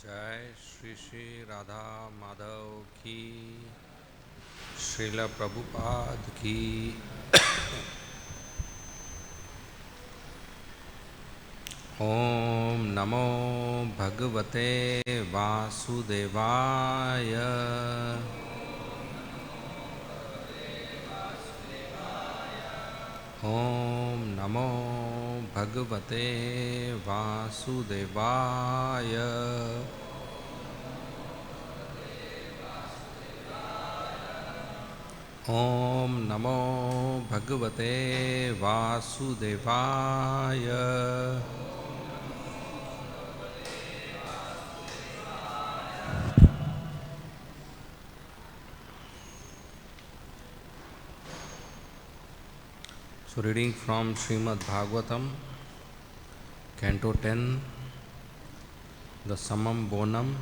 जय श्री श्री राधा माधव की, श्रील प्रभुपाद की। ओम नमो भगवते वासुदेवाय। ओम नमो भगवते वासुदेवाय। ओम नमो भगवते वासुदेवाय। So reading from Srimad Bhagavatam, Canto 10, the Summum Bonum,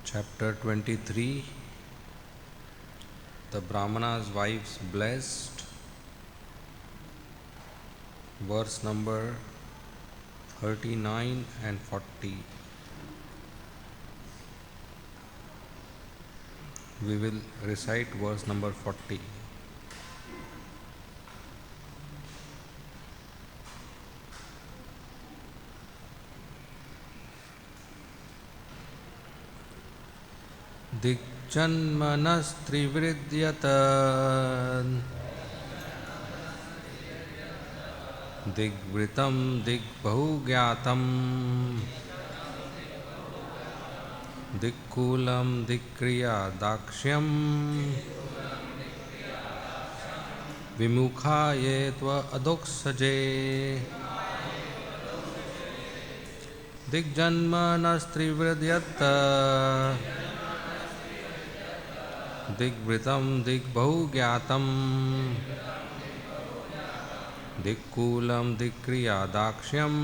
Chapter 23, the Brahmana's wives blessed, verse number 39 and 40. We will recite verse number 40. दिग्जन्मनस्त्रिवृद्यत दिग्वृतं दिग्बहुज्ञातं दिक्कूलं दिक्क्रिया दाक्ष्यं विमुखाये त्व अदोक्षजे। दिग्जन्मनस्त्रिवृद्यत दिग्वृतं दिग्बहुज्ञातं दिक्कूलं दिक्क्रिया दाक्ष्यं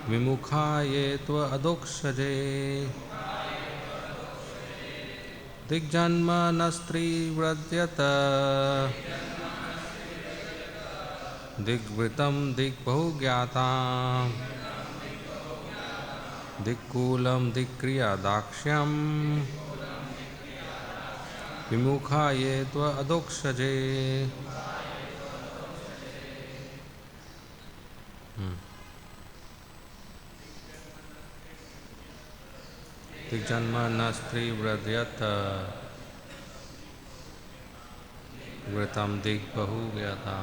विमुखाये त्व अदोक्षजे। दिग्जन्मनस्त्रिवृद्यत दिग्वृतं दिग्बहुज्ञातं दिक्कूलं दिक्क्रिया दाक्ष्यं विमुखाये त्व अदोक्षजे। दिग्जन्मनस्त्रिवृद्यत वृतं दिग्बहुज्ञातं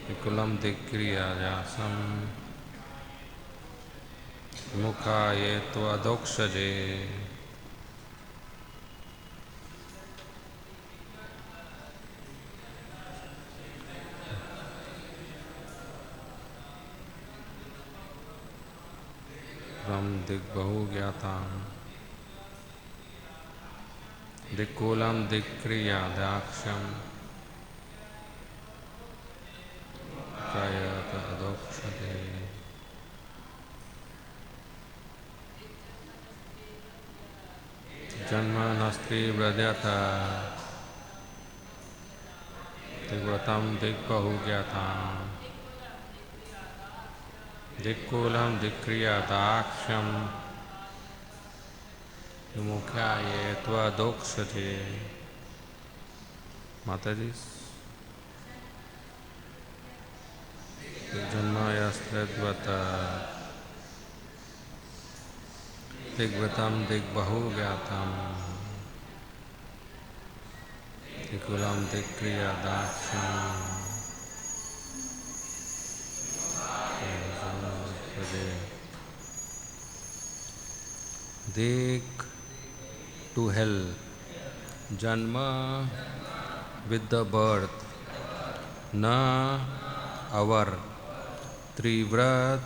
दिक्कूलं दिक्क्रिया दाक्ष्यं विमुखाये त्व अदोक्षजे। दिग्बहुज्ञातं दिक्कूलं दिक्क्रिया दाक्ष्यं विमुखाये त्व अदोक्षजे। जन्मनस्त्रिवृद्यत दिग्वृतं दिग्बहुज्ञातं दिक्कूलं दिक्क्रिया दाक्ष्यं विमुखाये त्व अदोक्षजे। माताजी। दिग्जन्मनस्त्रिवृद्यत दिग्वृतं दिग्बहुज्ञातं दिक्कूलं दिक्क्रिया दाक्ष्यं Dig to hell, Janma with the birth, Na our, Trivrat,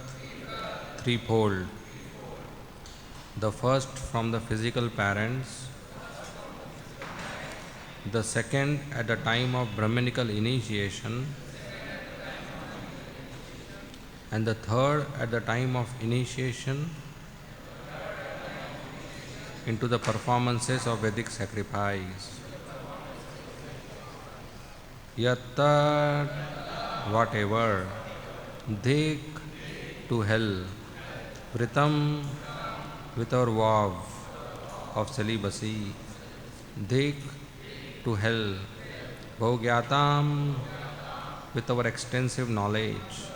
threefold. The first from the physical parents, the second at the time of Brahmanical initiation, and the third at the time of initiation into the performances of Vedic sacrifice. Yatta, whatever, Dhik to hell. Vritam with our vow of celibacy. Dhik to hell. Bhogyatam with our extensive knowledge.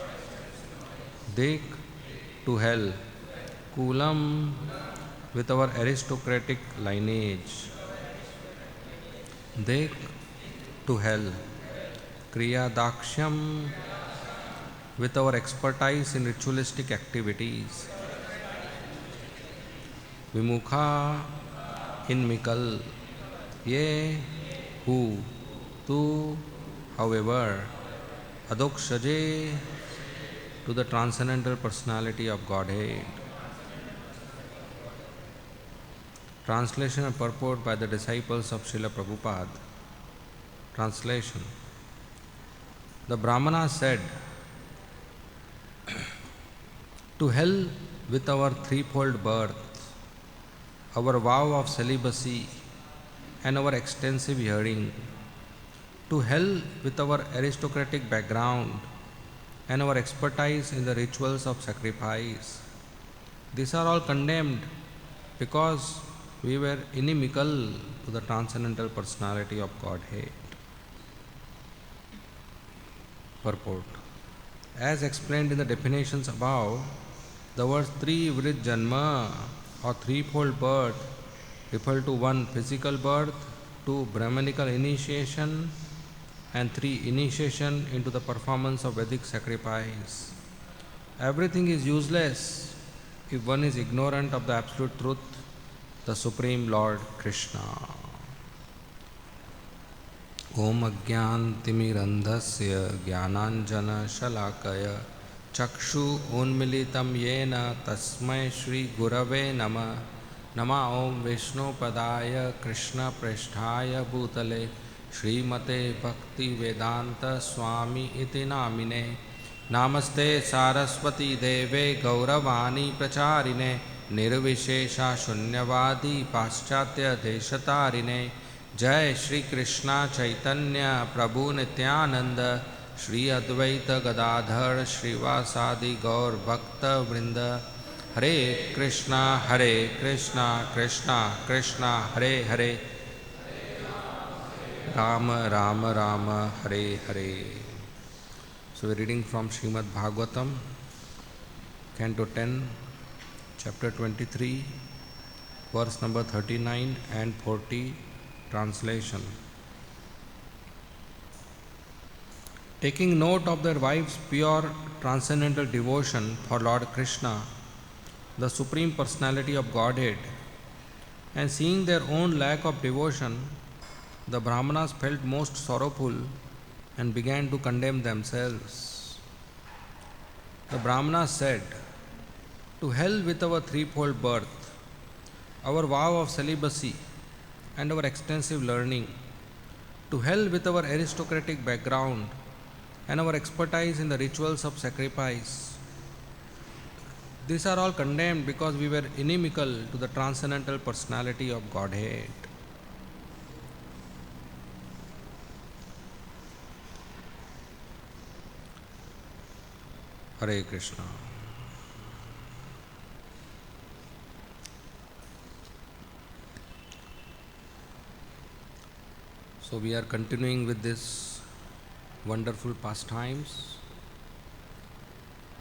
Dhik to hell. Kulam with our aristocratic lineage. Dhik to hell. Kriya Daksham with our expertise in ritualistic activities. Vimukha inmical. Ye who, tu, however, adokshaje to the transcendental personality of Godhead. Translation and purport by the disciples of Srila Prabhupada. Translation. The Brahmana said, to hell with our threefold birth, our vow of celibacy, and our extensive hearing. To hell with our aristocratic background and our expertise in the rituals of sacrifice. These are all condemned because we were inimical to the transcendental personality of Godhead. Purport. As explained in the definitions above, the words Trivrit Janma or threefold birth refer to 1. Physical birth, 2. Brahmanical initiation, and 3. Initiation into the performance of Vedic sacrifice. Everything is useless if one is ignorant of the absolute truth, the Supreme Lord Krishna. Om Ajnantimirandhasya Jnananjana Shalakaya Chakshu Unmilitam Yena Tasmai Shri Gurave Nama Nama Om Vishnu Padaya Krishna Preshthaya Bhutale Srimate Bhakti Vedanta Swami Iti Namine Namaste Saraswati Deve Gauravani Pracharine Nirvishesha Shunyavadi Paschatya Deshatarine Jai Shri Krishna Chaitanya Prabhu Nityananda Shri Advaita Gadadhar Shrivasadi Gaur Bhakta Vrinda Hare Krishna Krishna Krishna Hare Hare Rama Rama Rama Hare Hare. So we are reading from Srimad Bhagavatam, Canto 10, Chapter 23, verse number 39 and 40. Translation. Taking note of their wives' pure transcendental devotion for Lord Krishna, the Supreme Personality of Godhead, and seeing their own lack of devotion, the Brahmanas felt most sorrowful and began to condemn themselves. The Brahmanas said, to hell with our threefold birth, our vow of celibacy, and our extensive learning. To hell with our aristocratic background and our expertise in the rituals of sacrifice. These are all condemned because we were inimical to the transcendental personality of Godhead. Hare Krishna. So we are continuing with this wonderful pastimes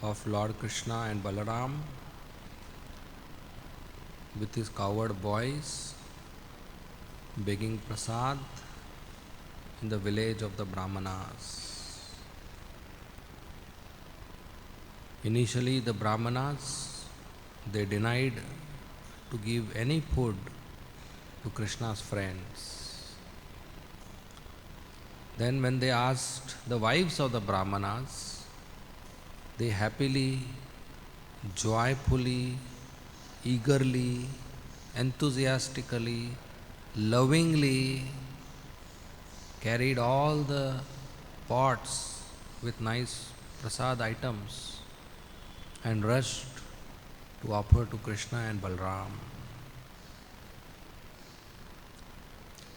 of Lord Krishna and Balaram with his cowherd boys begging prasad in the village of the Brahmanas. Initially the Brahmanas, they denied to give any food to Krishna's friends. Then when they asked the wives of the Brahmanas, they happily, joyfully, eagerly, enthusiastically, lovingly carried all the pots with nice prasad items and rushed to offer to Krishna and Balram.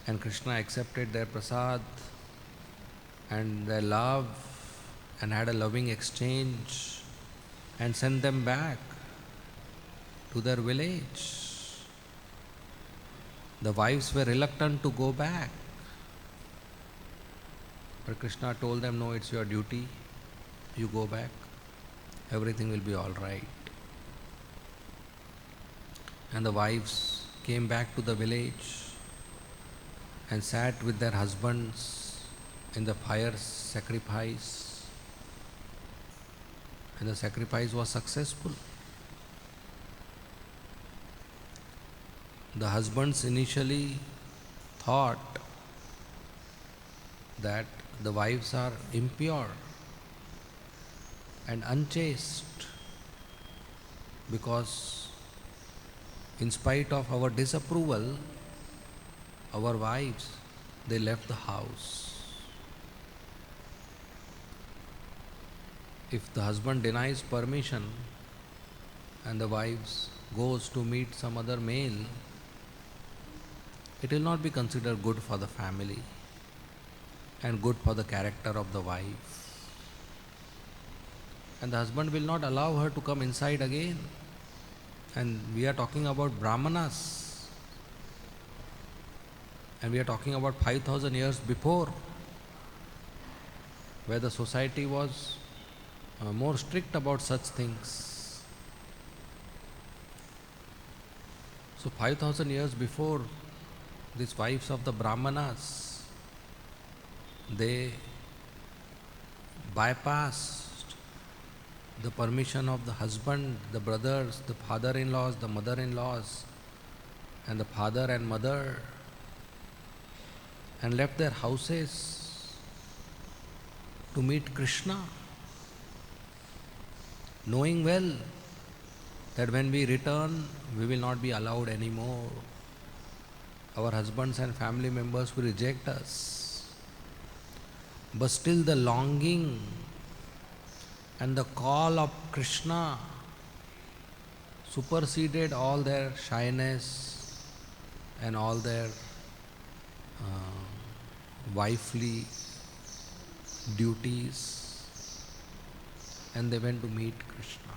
And Krishna accepted their prasad and their love and had a loving exchange and sent them back to their village. The wives were reluctant to go back. But Krishna told them, no, it's your duty. You go back. Everything will be all right. And the wives came back to the village and sat with their husbands in the fire sacrifice. And the sacrifice was successful. The husbands initially thought that the wives are impure and unchaste, because in spite of our disapproval, our wives, they left the house. If the husband denies permission and the wives goes to meet some other male, it will not be considered good for the family and good for the character of the wife. And the husband will not allow her to come inside again. And we are talking about Brahmanas. And we are talking about 5,000 years before, where the society was more strict about such things. So 5,000 years before, these wives of the Brahmanas, they bypassed the permission of the husband, the brothers, the father-in-laws, the mother-in-laws, and the father and mother, and left their houses to meet Krishna, knowing well that when we return, we will not be allowed anymore. Our husbands and family members will reject us. But still the longing and the call of Krishna superseded all their shyness and all their wifely duties, and they went to meet Krishna.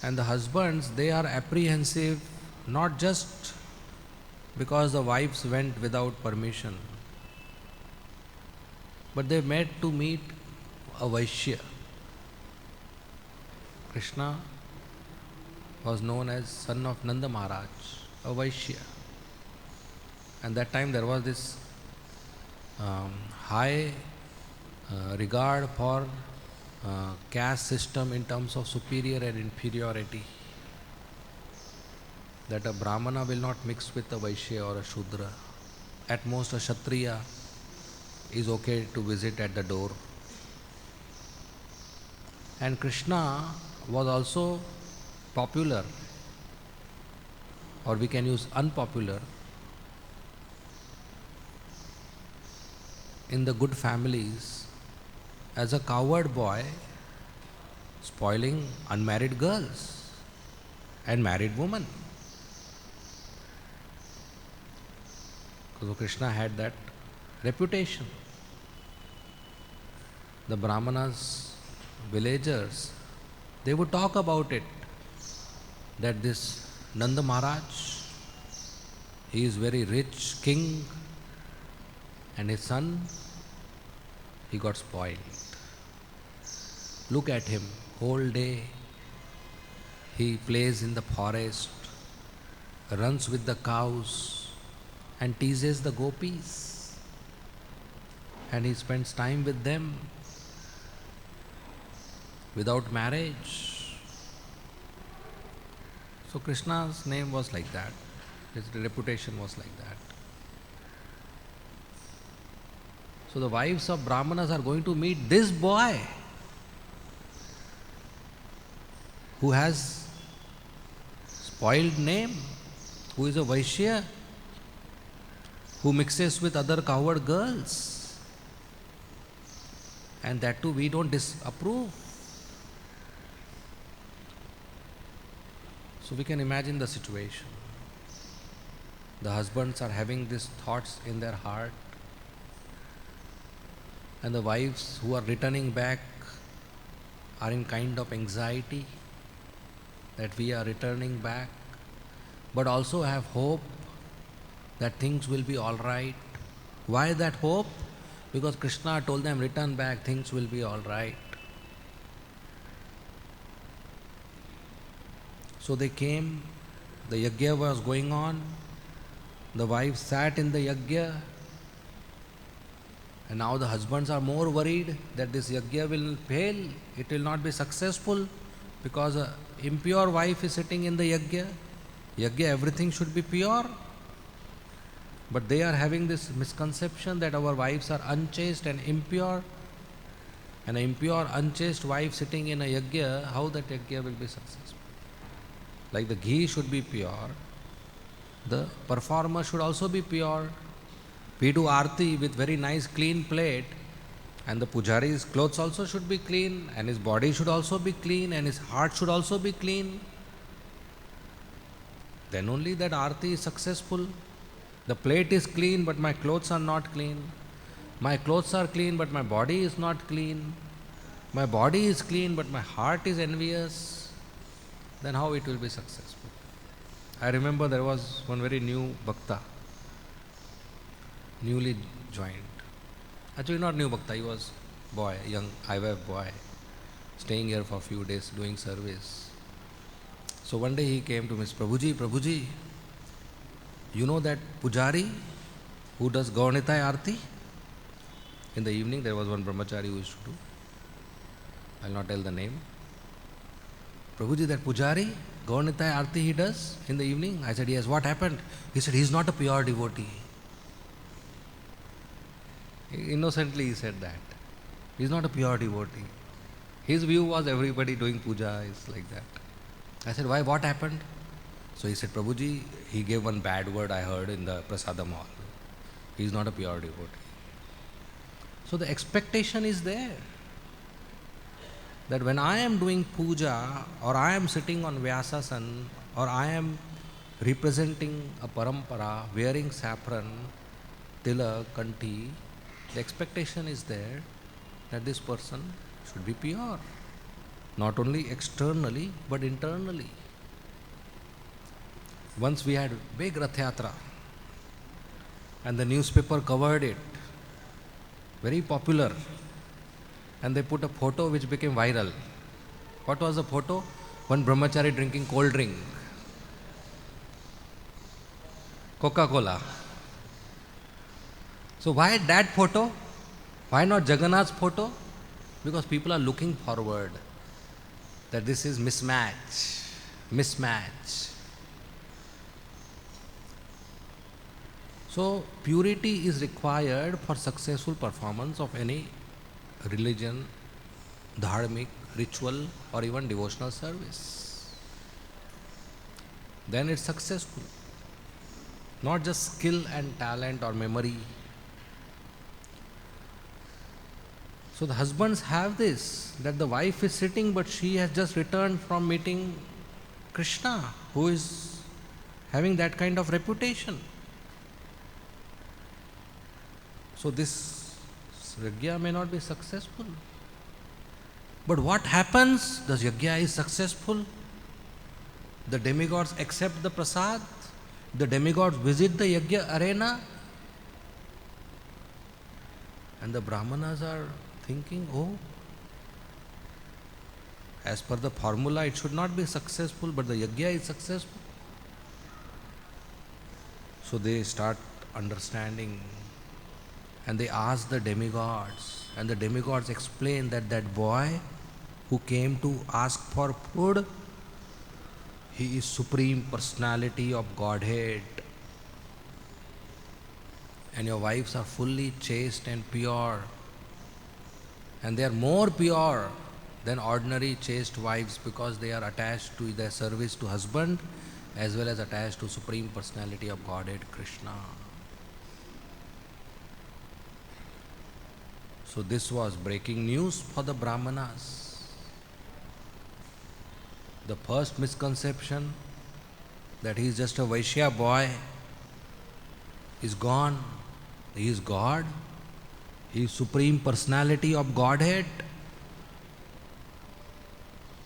And the husbands, they are apprehensive not just because the wives went without permission, but they met to meet a Vaishya. Krishna was known as son of Nanda Maharaj, a Vaishya. And that time there was this high regard for caste system in terms of superior and inferiority. That a Brahmana will not mix with a Vaishya or a Shudra. At most a Kshatriya is okay to visit at the door. And Krishna was also popular, or we can use unpopular, in the good families as a coward boy spoiling unmarried girls and married women. So Krishna had that reputation. The Brahmanas, villagers, they would talk about it, that this Nanda Maharaj, he is very rich king, and his son, he got spoiled. Look at him, whole day he plays in the forest, runs with the cows and teases the gopis, and he spends time with them without marriage. So Krishna's name was like that, his reputation was like that. So the wives of Brahmanas are going to meet this boy who has spoiled name, who is a Vaishya, who mixes with other coward girls, and that too we don't disapprove. So we can imagine the situation. The husbands are having these thoughts in their heart, and the wives who are returning back are in kind of anxiety that we are returning back, but also have hope that things will be all right. Why that hope? Because Krishna told them, return back, things will be all right. So they came, the yajna was going on, the wives sat in the yajna, and now the husbands are more worried that this yajna will fail, it will not be successful, because an impure wife is sitting in the yajna. Yajna, everything should be pure. But they are having this misconception that our wives are unchaste and impure. An impure, unchaste wife sitting in a yajna, how that yajna will be successful? Like the ghee should be pure, the performer should also be pure. We do arti with very nice clean plate, and the pujari's clothes also should be clean, and his body should also be clean, and his heart should also be clean. Then only that arti is successful. The plate is clean, but my clothes are not clean. My clothes are clean, but my body is not clean. My body is clean, but my heart is envious. Then how it will be successful? I remember there was one very new bhakta, newly joined. Actually not new bhakta, he was boy, young IVF boy, staying here for a few days doing service. So one day he came to me, Prabhuji, you know that pujari who does Gaunitai Arti? In the evening there was one brahmachari who used to do. I will not tell the name. Prabhuji, that pujari, Gaunitai Arti he does in the evening? I said, yes. What happened? He said, he is not a pure devotee. Innocently he said that. He is not a pure devotee. His view was everybody doing puja is like that. I said, why? What happened? So he said, Prabhuji, he gave one bad word I heard in the prasadam hall. He is not a pure devotee. So the expectation is there that when I am doing puja, or I am sitting on Vyasasan, or I am representing a parampara, wearing saffron, tilak, kanti, the expectation is there that this person should be pure, not only externally but internally. Once we had big Rath Yatra and the newspaper covered it, very popular, and they put a photo which became viral. What was the photo? One brahmachari drinking cold drink, Coca-Cola. So why that photo? Why not Jagannath's photo? Because people are looking forward that this is mismatch. So purity is required for successful performance of any religion, dharmic, ritual, or even devotional service. Then it's successful. Not just skill and talent or memory. So the husbands have this, that the wife is sitting but she has just returned from meeting Krishna, who is having that kind of reputation. So this yajna may not be successful. But what happens? The yajna is successful. The demigods accept the prasad. The demigods visit the yajna arena. And the brahmanas are thinking, oh, as per the formula it should not be successful, but the yajna is successful. So they start understanding, and they ask the demigods, and the demigods explain that that boy who came to ask for food, he is Supreme Personality of Godhead, and your wives are fully chaste and pure, and they are more pure than ordinary chaste wives because they are attached to their service to husband as well as attached to Supreme Personality of Godhead, Krishna. So this was breaking news for the Brahmanas. The first misconception that he is just a Vaishya boy is gone. He is God. He is Supreme Personality of Godhead.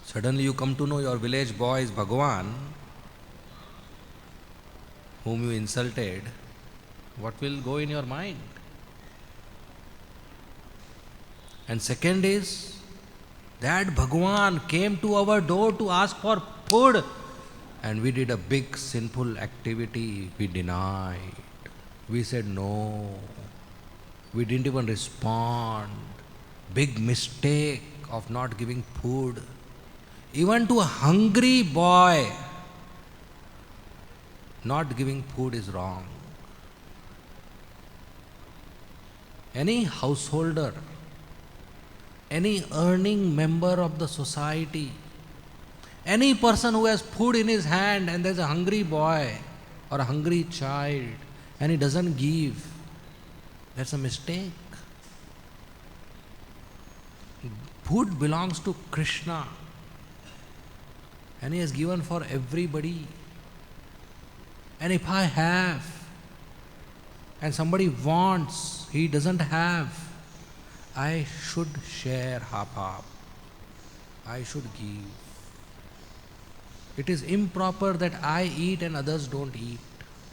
Suddenly you come to know your village boy is Bhagavan, whom you insulted. What will go in your mind? And second is that Bhagavan came to our door to ask for food, and we did a big sinful activity. We denied. We said no. We didn't even respond. Big mistake of not giving food. Even to a hungry boy, not giving food is wrong. Any householder, any earning member of the society, any person who has food in his hand and there's a hungry boy or a hungry child and he doesn't give, that's a mistake. Food belongs to Krishna and he has given for everybody. And if I have and somebody wants, he doesn't have, I should share half. I should give. It is improper that I eat and others don't eat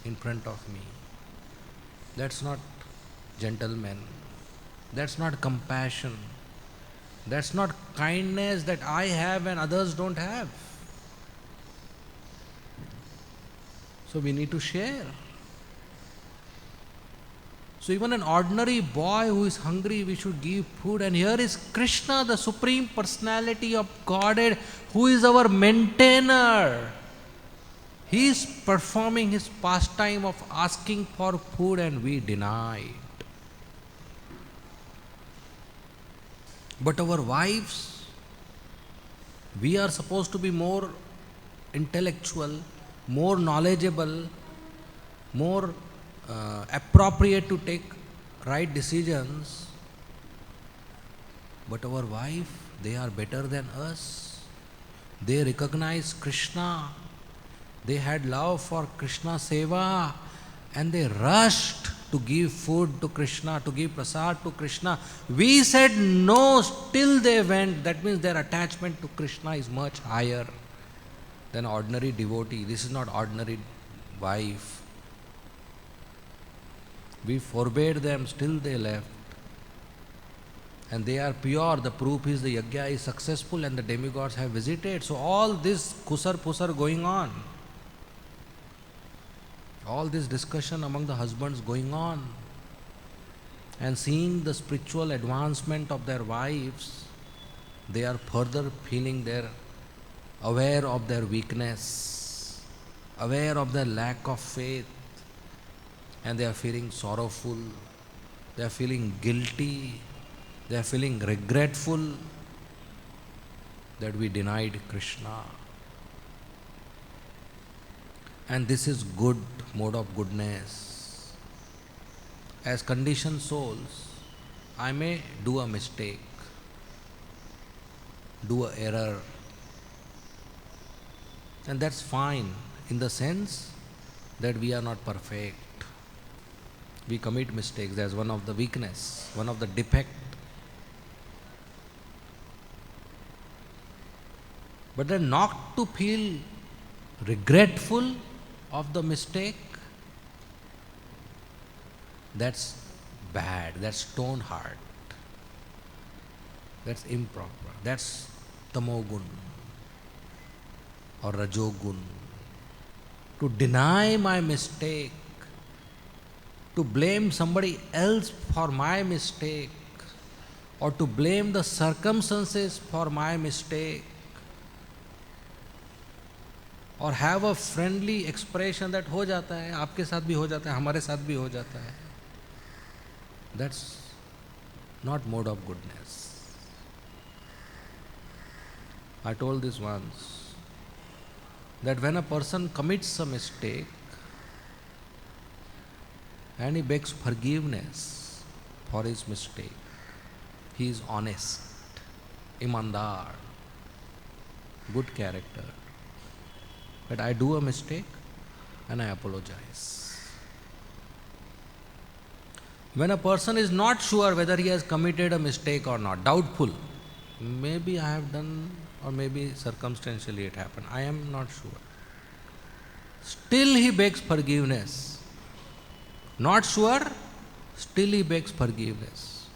in front of me. That's not gentleman. That's not compassion. That's not kindness that I have and others don't have. So we need to share. So even an ordinary boy who is hungry, we should give food. And here is Krishna, the Supreme Personality of Godhead, who is our maintainer. He is performing his pastime of asking for food and we deny it. But our wives, we are supposed to be more intellectual, more knowledgeable, more appropriate to take right decisions. But our wife, they are better than us. They recognize Krishna. They had love for Krishna Seva and they rushed to give food to Krishna, to give prasad to Krishna. We said no, still they went. That means their attachment to Krishna is much higher than ordinary devotee. This is not ordinary wife. We forbade them, still they left. And they are pure. The proof is the yajna is successful and the demigods have visited. So all this kusar pusar going on, all this discussion among the husbands going on, and seeing the spiritual advancement of their wives, they are further feeling their aware of their weakness, aware of their lack of faith, and they are feeling sorrowful, they are feeling guilty, they are feeling regretful that we denied Krishna. And this is good mode of goodness. As conditioned souls, I may do a mistake, do an error, and that's fine in the sense that we are not perfect. We commit mistakes. That's one of the weakness, one of the defect. But then not to feel regretful of the mistake, that's bad, that's stone heart, that's improper, that's tamogun or rajogun. To deny my mistake, to blame somebody else for my mistake, or to blame the circumstances for my mistake, और have a friendly expression that हो जाता है, आपके साथ भी हो जाता है, हमारे साथ भी हो जाता है. That's not mode of goodness. I told this once, that when a person commits a mistake and he begs forgiveness for his mistake, he is honest, imandar, good character. But I do a mistake and I apologize. When a person is not sure whether he has committed a mistake or not, doubtful, maybe I have done, or maybe circumstantially it happened, I am not sure. Still he begs forgiveness. Not sure, still he begs forgiveness.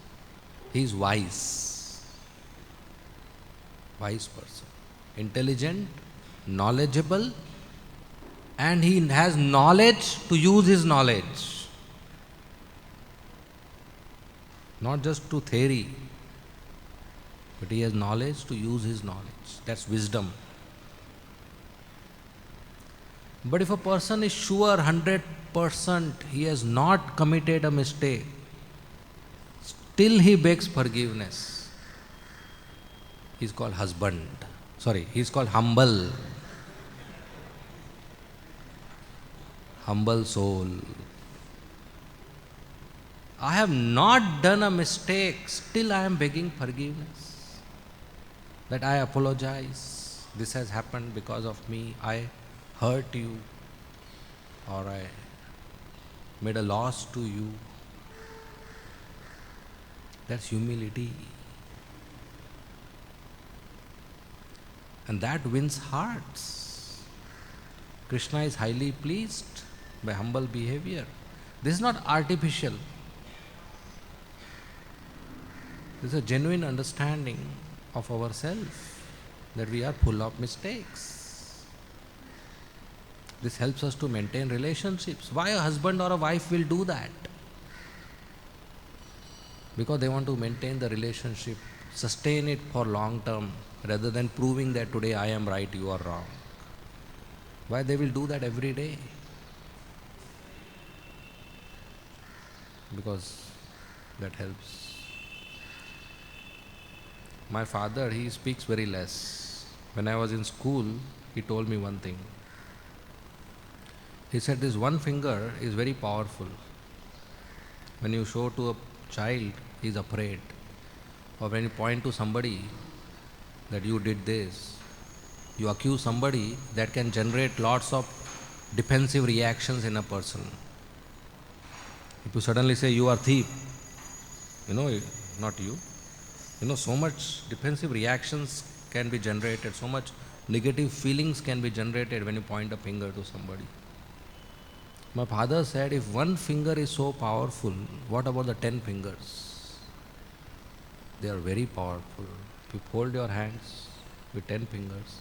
He is wise. Wise person. Intelligent, knowledgeable, and he has knowledge to use his knowledge. Not just to theory, but he has knowledge to use his knowledge. That's wisdom. But if a person is sure 100% he has not committed a mistake, still he begs forgiveness, he is called husband. He is called humble. Humble soul. I have not done a mistake, still I am begging forgiveness. That I apologize, this has happened because of me, I hurt you, or I made a loss to you. That's humility. And that wins hearts. Krishna is highly pleased by humble behavior. This is not artificial. This is a genuine understanding of ourselves, that we are full of mistakes. This helps us to maintain relationships. Why a husband or a wife will do that? Because they want to maintain the relationship, sustain it for long term, rather than proving that today I am right, you are wrong. Why they will do that every day? Because that helps. My father, he speaks very less. When I was in school, he told me one thing. He said this one finger is very powerful. When you show to a child, he is afraid. Or when you point to somebody that you did this, you accuse somebody, that can generate lots of defensive reactions in a person. If you suddenly say you are thief, not you. So much defensive reactions can be generated, so much negative feelings can be generated when you point a finger to somebody. My father said, if one finger is so powerful, what about the 10 fingers? They are very powerful. If you fold your hands with 10 fingers,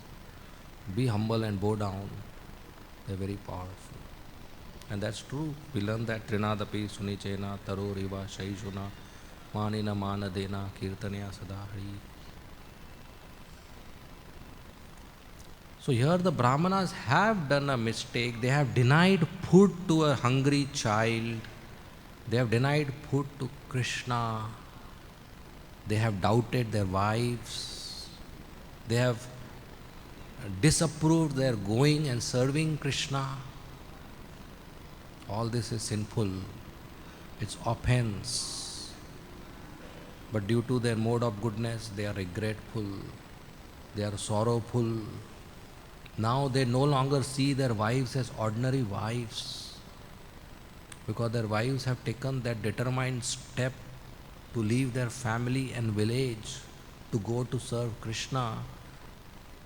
be humble and bow down, they are very powerful. And that's true. We learn that Trinadapi Sunichena Taro Riva Shaishuna Manina Manadena Kirtanaya Sadahari. So here the Brahmanas have done a mistake. They have denied food to a hungry child. They have denied food to Krishna. They have doubted their wives. They have disapproved their going and serving Krishna. All this is sinful. It's offense. But due to their mode of goodness, they are regretful. They are sorrowful. Now they no longer see their wives as ordinary wives, because their wives have taken that determined step to leave their family and village to go to serve Krishna.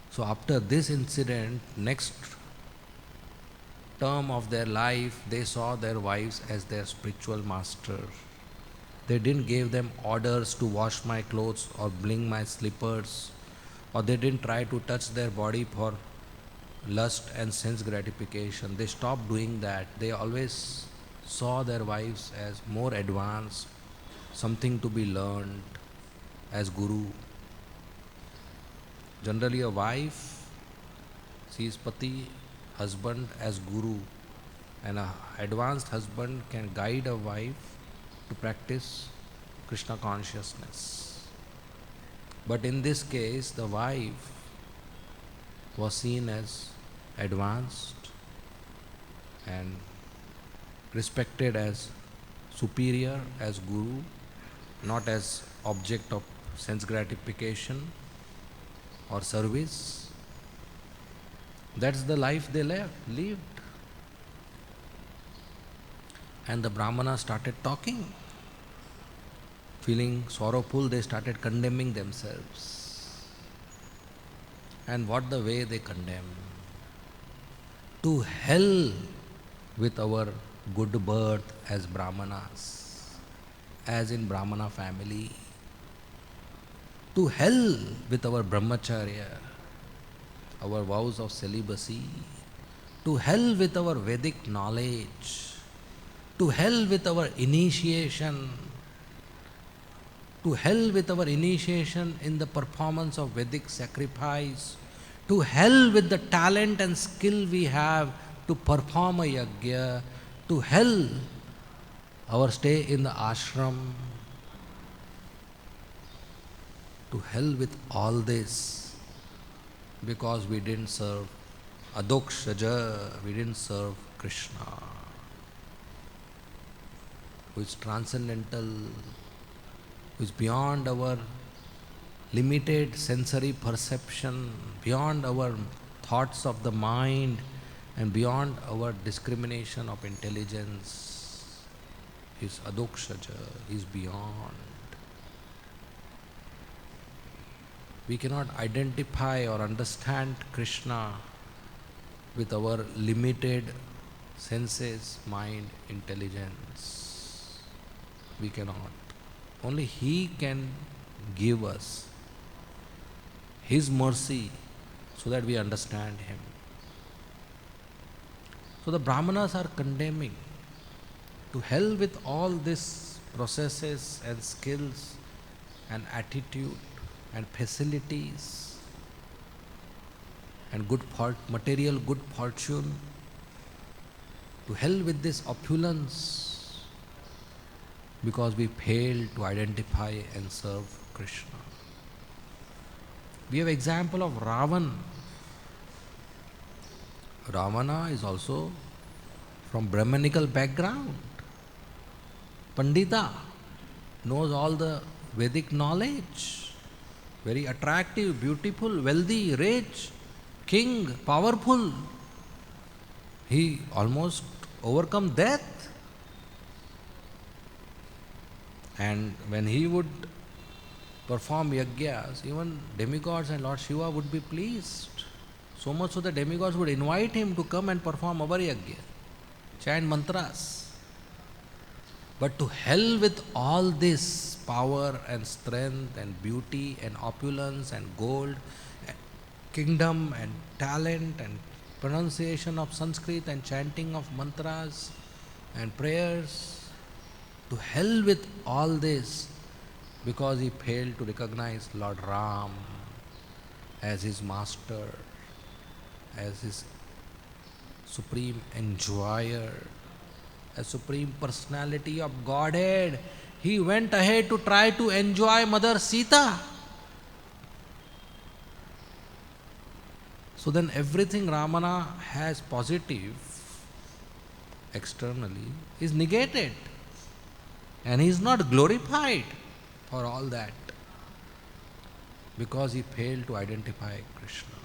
So after this incident, next term of their life, they saw their wives as their spiritual master. They didn't give them orders to wash my clothes or bling my slippers, or they didn't try to touch their body for lust and sense gratification. They stopped doing that. They always saw their wives as more advanced, something to be learned, as guru. Generally a wife sees pati, husband, as guru, and an advanced husband can guide a wife to practice Krishna consciousness. But in this case, the wife was seen as advanced and respected as superior, as guru, not as object of sense gratification or service. That's the life they lived. And the Brahmana started talking. feeling sorrowful, they started condemning themselves. And what the way they condemn? To hell with our good birth as Brahmanas, as in Brahmana family. To hell with our brahmacharya, our vows of celibacy. To hell with our Vedic knowledge. To hell with our initiation. To hell with our initiation in the performance of Vedic sacrifice. To hell with the talent and skill we have to perform a yajna. To hell our stay in the ashram. To hell with all this, because we didn't serve Adokshaja, we didn't serve Krishna, who is transcendental, who is beyond our limited sensory perception, beyond our thoughts of the mind, and beyond our discrimination of intelligence. He is Adokshaja, he is beyond. We cannot identify or understand Krishna with our limited senses, mind, intelligence. We cannot. Only He can give us His mercy so that we understand Him. So the Brahmanas are condemning to hell with all these processes and skills and attitude and facilities and material good fortune, to hell with this opulence, because we fail to identify and serve Krishna. We have example of Ravan. Ravana is also from Brahmanical background. Pandita knows all the Vedic knowledge. Very attractive, beautiful, wealthy, rich, king, powerful. He almost overcome death. And when he would perform yajnas, even demigods and Lord Shiva would be pleased. So much so the demigods would invite him to come and perform our yajna, chant mantras. But to hell with all this power and strength and beauty and opulence and gold, and kingdom and talent and pronunciation of Sanskrit and chanting of mantras and prayers. To hell with all this, because he failed to recognize Lord Ram as his master, as his supreme enjoyer, as supreme personality of Godhead. He went ahead to try to enjoy Mother Sita. So then everything Ramana has positive externally is negated, and he is not glorified for all that, because he failed to identify Krishna.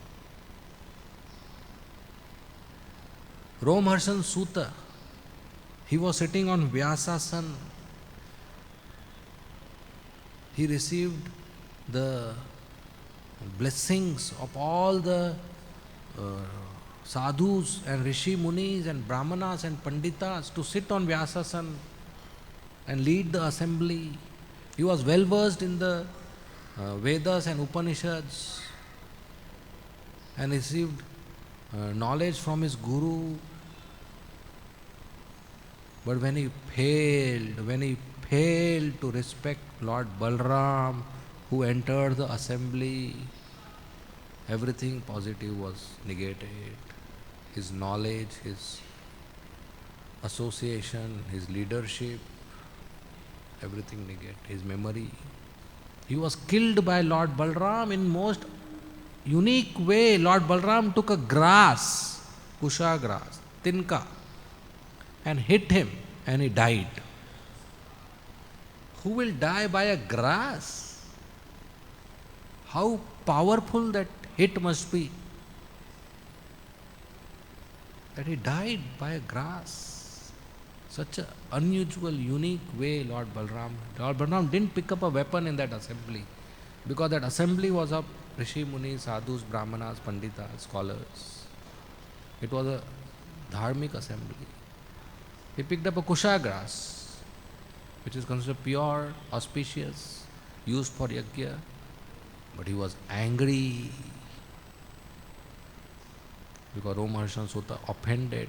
Romharshan Suta, he was sitting on Vyasasana. He received the blessings of all the sadhus and rishi munis and brahmanas and panditas to sit on Vyasasana and lead the assembly. He was well versed in the Vedas and Upanishads and received knowledge from his guru. But when he failed to respect Lord Balram, who entered the assembly, everything positive was negated. His knowledge, his association, his leadership, everything negated. His memory. He was killed by Lord Balram in most unique way. Lord Balram took a grass, kusha grass, tinka, and hit him, and he died. Who will die by a grass? How powerful that hit must be, that he died by a grass. Such an unusual, unique way, Lord Balram didn't pick up a weapon in that assembly, because that assembly was of Rishi Munis, Sadhus, Brahmanas, Panditas, scholars. It was a dharmic assembly. He picked up a kusha grass, which is considered pure, auspicious, used for yajna, but he was angry because Romaharshan Sutta offended.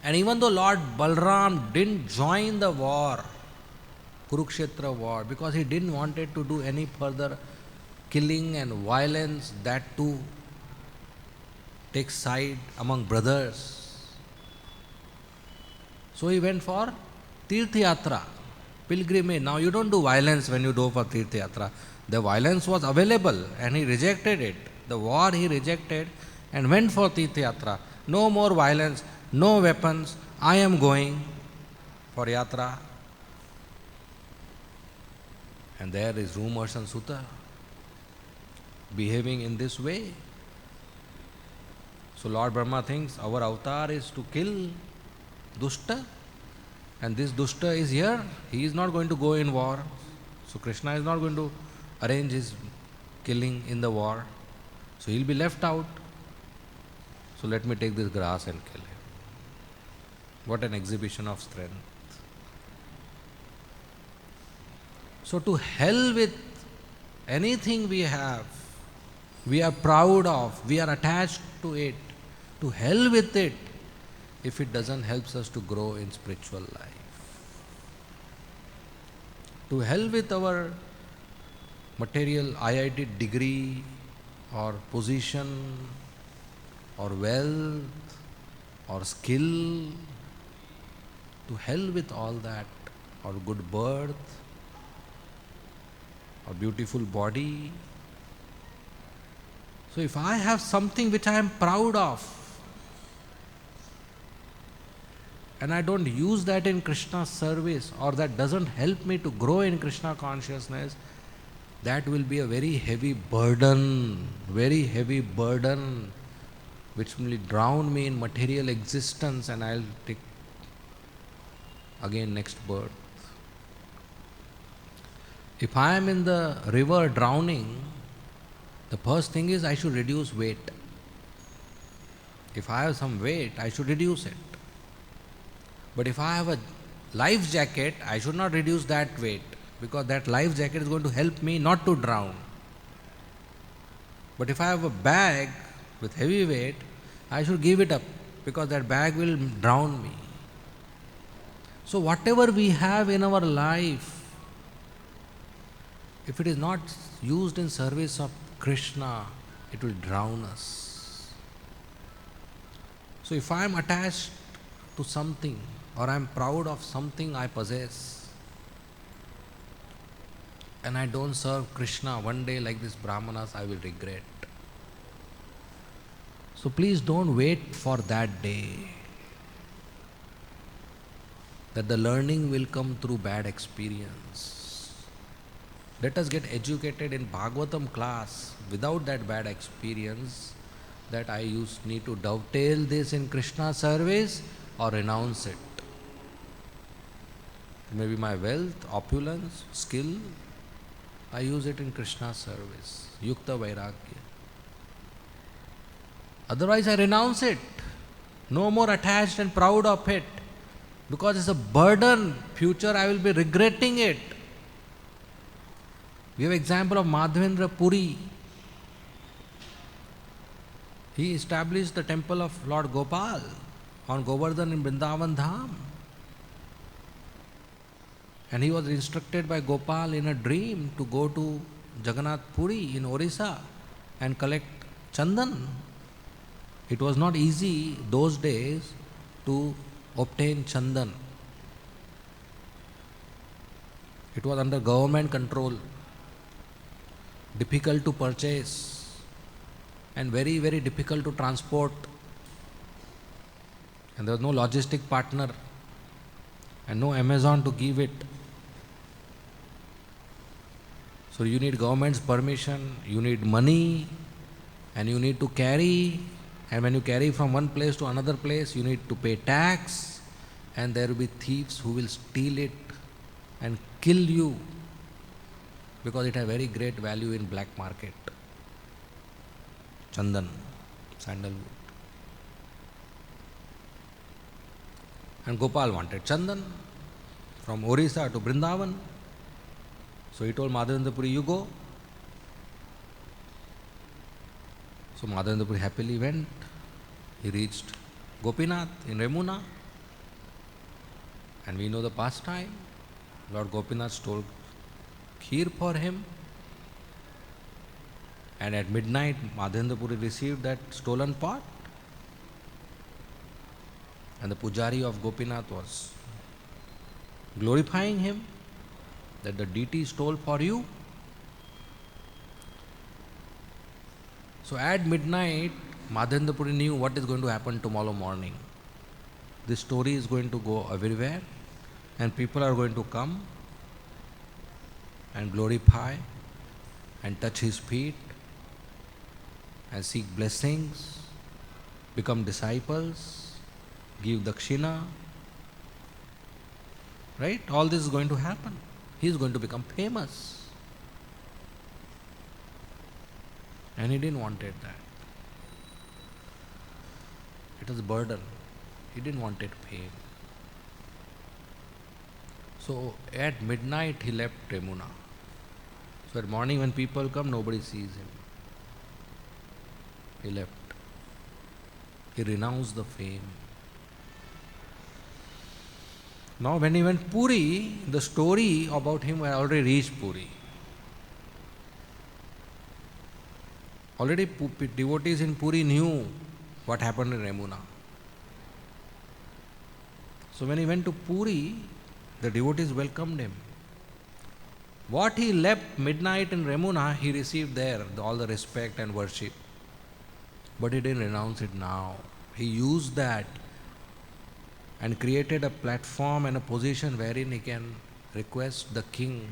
And even though Lord Balram didn't join the war, Kurukshetra war, because he didn't wanted to do any further killing and violence, that too take side among brothers. So he went for Tirth Yatra, pilgrimage. Now you don't do violence when you go for Tirth Yatra. The violence was available and he rejected it. The war he rejected and went for Tirth Yatra. No more violence, no weapons, I am going for Yatra. And there is Romaharshan Sutta behaving in this way. So Lord Brahma thinks our avatar is to kill Dushta, and this Dushta is here, he is not going to go in war. So Krishna is not going to arrange his killing in the war. So he will be left out. So let me take this grass and kill him. What an exhibition of strength. So to hell with anything we have, we are proud of, we are attached to it. To hell with it if it doesn't help us to grow in spiritual life. To hell with our material IIT degree or position or wealth or skill. To hell with all that, or good birth or beautiful body. So if I have something which I am proud of, and I don't use that in Krishna's service, or that doesn't help me to grow in Krishna consciousness, that will be a very heavy burden, which will drown me in material existence, and I'll take again next birth. If I am in the river drowning, the first thing is I should reduce weight. If I have some weight, I should reduce it. But if I have a life jacket, I should not reduce that weight, because that life jacket is going to help me not to drown. But if I have a bag with heavy weight, I should give it up, because that bag will drown me. So whatever we have in our life, if it is not used in service of Krishna, it will drown us. So if I am attached to something, or I am proud of something I possess, and I don't serve Krishna, one day like this Brahmanas, I will regret. So please don't wait for that day, that the learning will come through bad experience. Let us get educated in Bhagavatam class without that bad experience, that I need to dovetail this in Krishna service or renounce it. Maybe my wealth, opulence, skill, I use it in Krishna service. Yukta Vairagya. Otherwise I renounce it. No more attached and proud of it. Because it's a burden. Future I will be regretting it. We have example of Madhavendra Puri. He established the temple of Lord Gopal on Govardhan in Vrindavan Dham. And he was instructed by Gopal in a dream to go to Jagannath Puri in Orissa and collect chandan. It was not easy those days to obtain chandan. It was under government control, difficult to purchase and very, very difficult to transport. And there was no logistic partner and no Amazon to give it. So you need government's permission, you need money, and you need to carry. And when you carry from one place to another place, you need to pay tax. and there will be thieves who will steal it and kill you because it has very great value in black market. Chandan, sandalwood. And Gopal wanted Chandan from Orissa to Vrindavan. So he told Madhavendra Puri, you go. So Madhavendra Puri happily went. He reached Gopinath in Remuna. And we know the pastime. Lord Gopinath stole kheer for him. And at midnight, Madhavendra Puri received that stolen pot. And the pujari of Gopinath was glorifying him that the deity stole for you. So at midnight, Madhavendra Puri knew what is going to happen tomorrow morning. This story is going to go everywhere and people are going to come and glorify and touch his feet and seek blessings, become disciples, give dakshina. Right? All this is going to happen. He is going to become famous. And he didn't want that. It was a burden. He didn't want fame. So at midnight he left Remuna. So at morning when people come, nobody sees him. He left. He renounced the fame. Now when he went Puri, the story about him had already reached Puri. Already devotees in Puri knew what happened in Remuna. So when he went to Puri, the devotees welcomed him. What he left midnight in Remuna, he received there, all the respect and worship. But he didn't renounce it now. He used that and created a platform and a position wherein he can request the king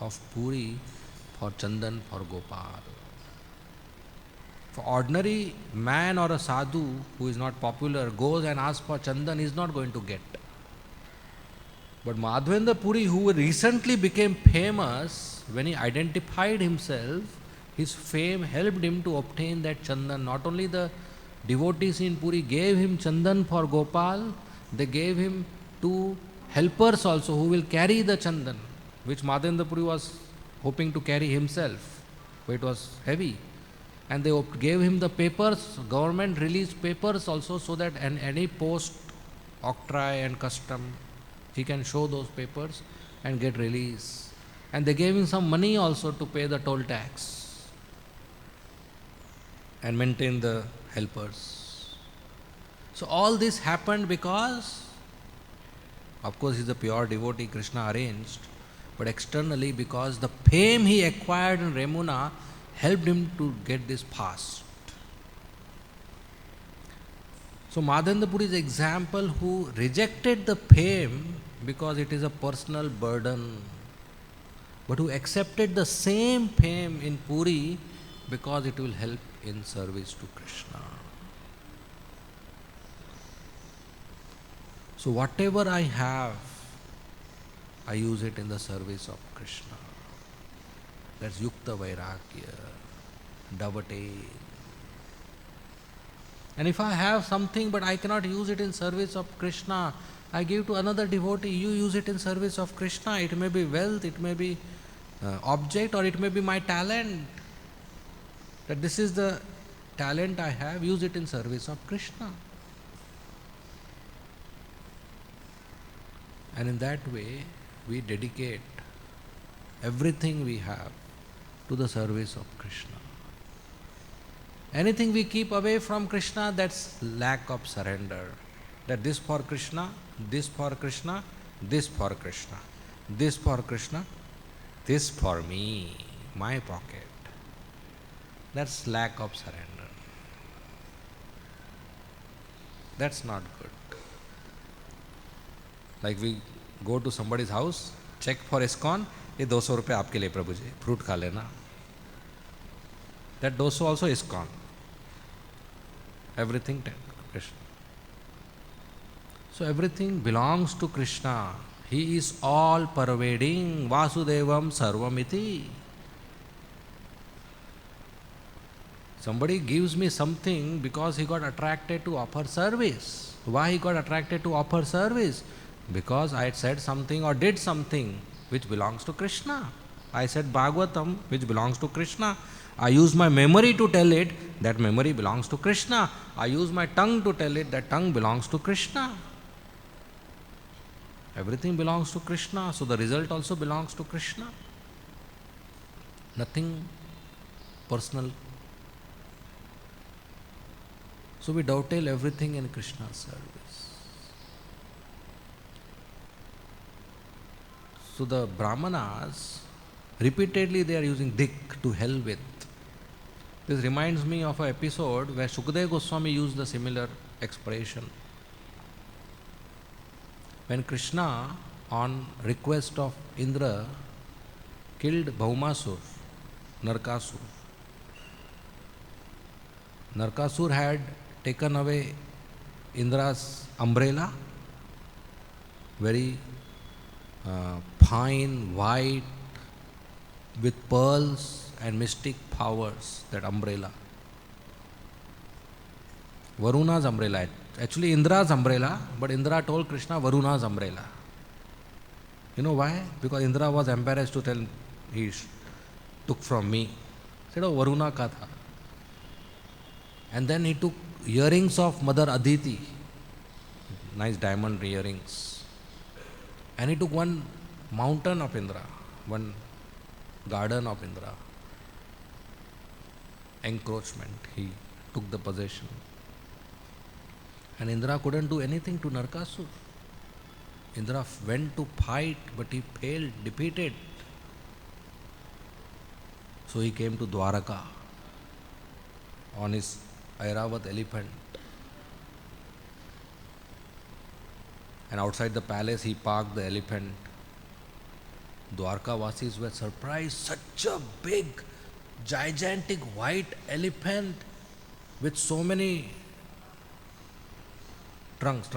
of Puri for Chandan for Gopal. For ordinary man or a sadhu who is not popular goes and asks for Chandan, is not going to get. But Madhavendra Puri, who recently became famous, when he identified himself, his fame helped him to obtain that Chandan. Not only the devotees in Puri gave him Chandan for Gopal, they gave him 2 helpers also who will carry the Chandan, which Madhavendra Puri was hoping to carry himself, but it was heavy. And they gave him the papers, government released papers also, so that in any post, octroi and custom, he can show those papers and get release. And they gave him some money also to pay the toll tax and maintain the helpers. So all this happened because, of course, he's a pure devotee, Krishna arranged, but externally because the fame he acquired in Remuna helped him to get this fast. So Madhavendra Puri is an example who rejected the fame because it is a personal burden, but who accepted the same fame in Puri because it will help in service to Krishna. So whatever I have, I use it in the service of Krishna. That's Yukta Vairagya, Davate. And if I have something but I cannot use it in service of Krishna, I give to another devotee, you use it in service of Krishna. It may be wealth, it may be object, or it may be my talent. That this is the talent I have, use it in service of Krishna. And in that way, we dedicate everything we have to the service of Krishna. Anything we keep away from Krishna, that's lack of surrender. That this for Krishna, this for Krishna, this for Krishna, this for Krishna, this for me, my pocket. That's lack of surrender. That's not good. Like we go to somebody's house, check for ISKCON, ये 200 रुपये आपके लिए प्रभु जी, fruit खा लेना. That 200 also ISKCON. Everything Krishna. So everything belongs to Krishna. He is all pervading. Vasudevam sarvamiti. Somebody gives me something because he got attracted to offer service. Why he got attracted to offer service? Because I had said something or did something which belongs to Krishna. I said Bhagavatam, which belongs to Krishna. I use my memory to tell it, that memory belongs to Krishna. I use my tongue to tell it, that tongue belongs to Krishna. Everything belongs to Krishna, so the result also belongs to Krishna. Nothing personal. So we dovetail everything in Krishna's service. So the Brahmanas, repeatedly they are using dik, to hell with. This reminds me of an episode where Shukadeva Goswami used the similar expression. When Krishna, on request of Indra, killed Bhaumasur, Narkasur. Narkasur had taken away Indra's umbrella, very fine, white, with pearls and mystic powers, that umbrella. Varuna's umbrella. Actually Indra's umbrella, but Indra told Krishna Varuna's umbrella. You know why? Because Indra was embarrassed to tell he took from me. He said, oh, Varuna ka tha. And then he took earrings of Mother Aditi, nice diamond earrings. And he took one mountain of Indra, one garden of Indra. Encroachment, he took the possession. And Indra couldn't do anything to Narkasur. Indra went to fight, but he failed, defeated. So he came to Dwaraka on his Airavat elephant. And outside the palace he parked the elephant. Dwarka Vasis were surprised, such a big, gigantic white elephant with so many trunks,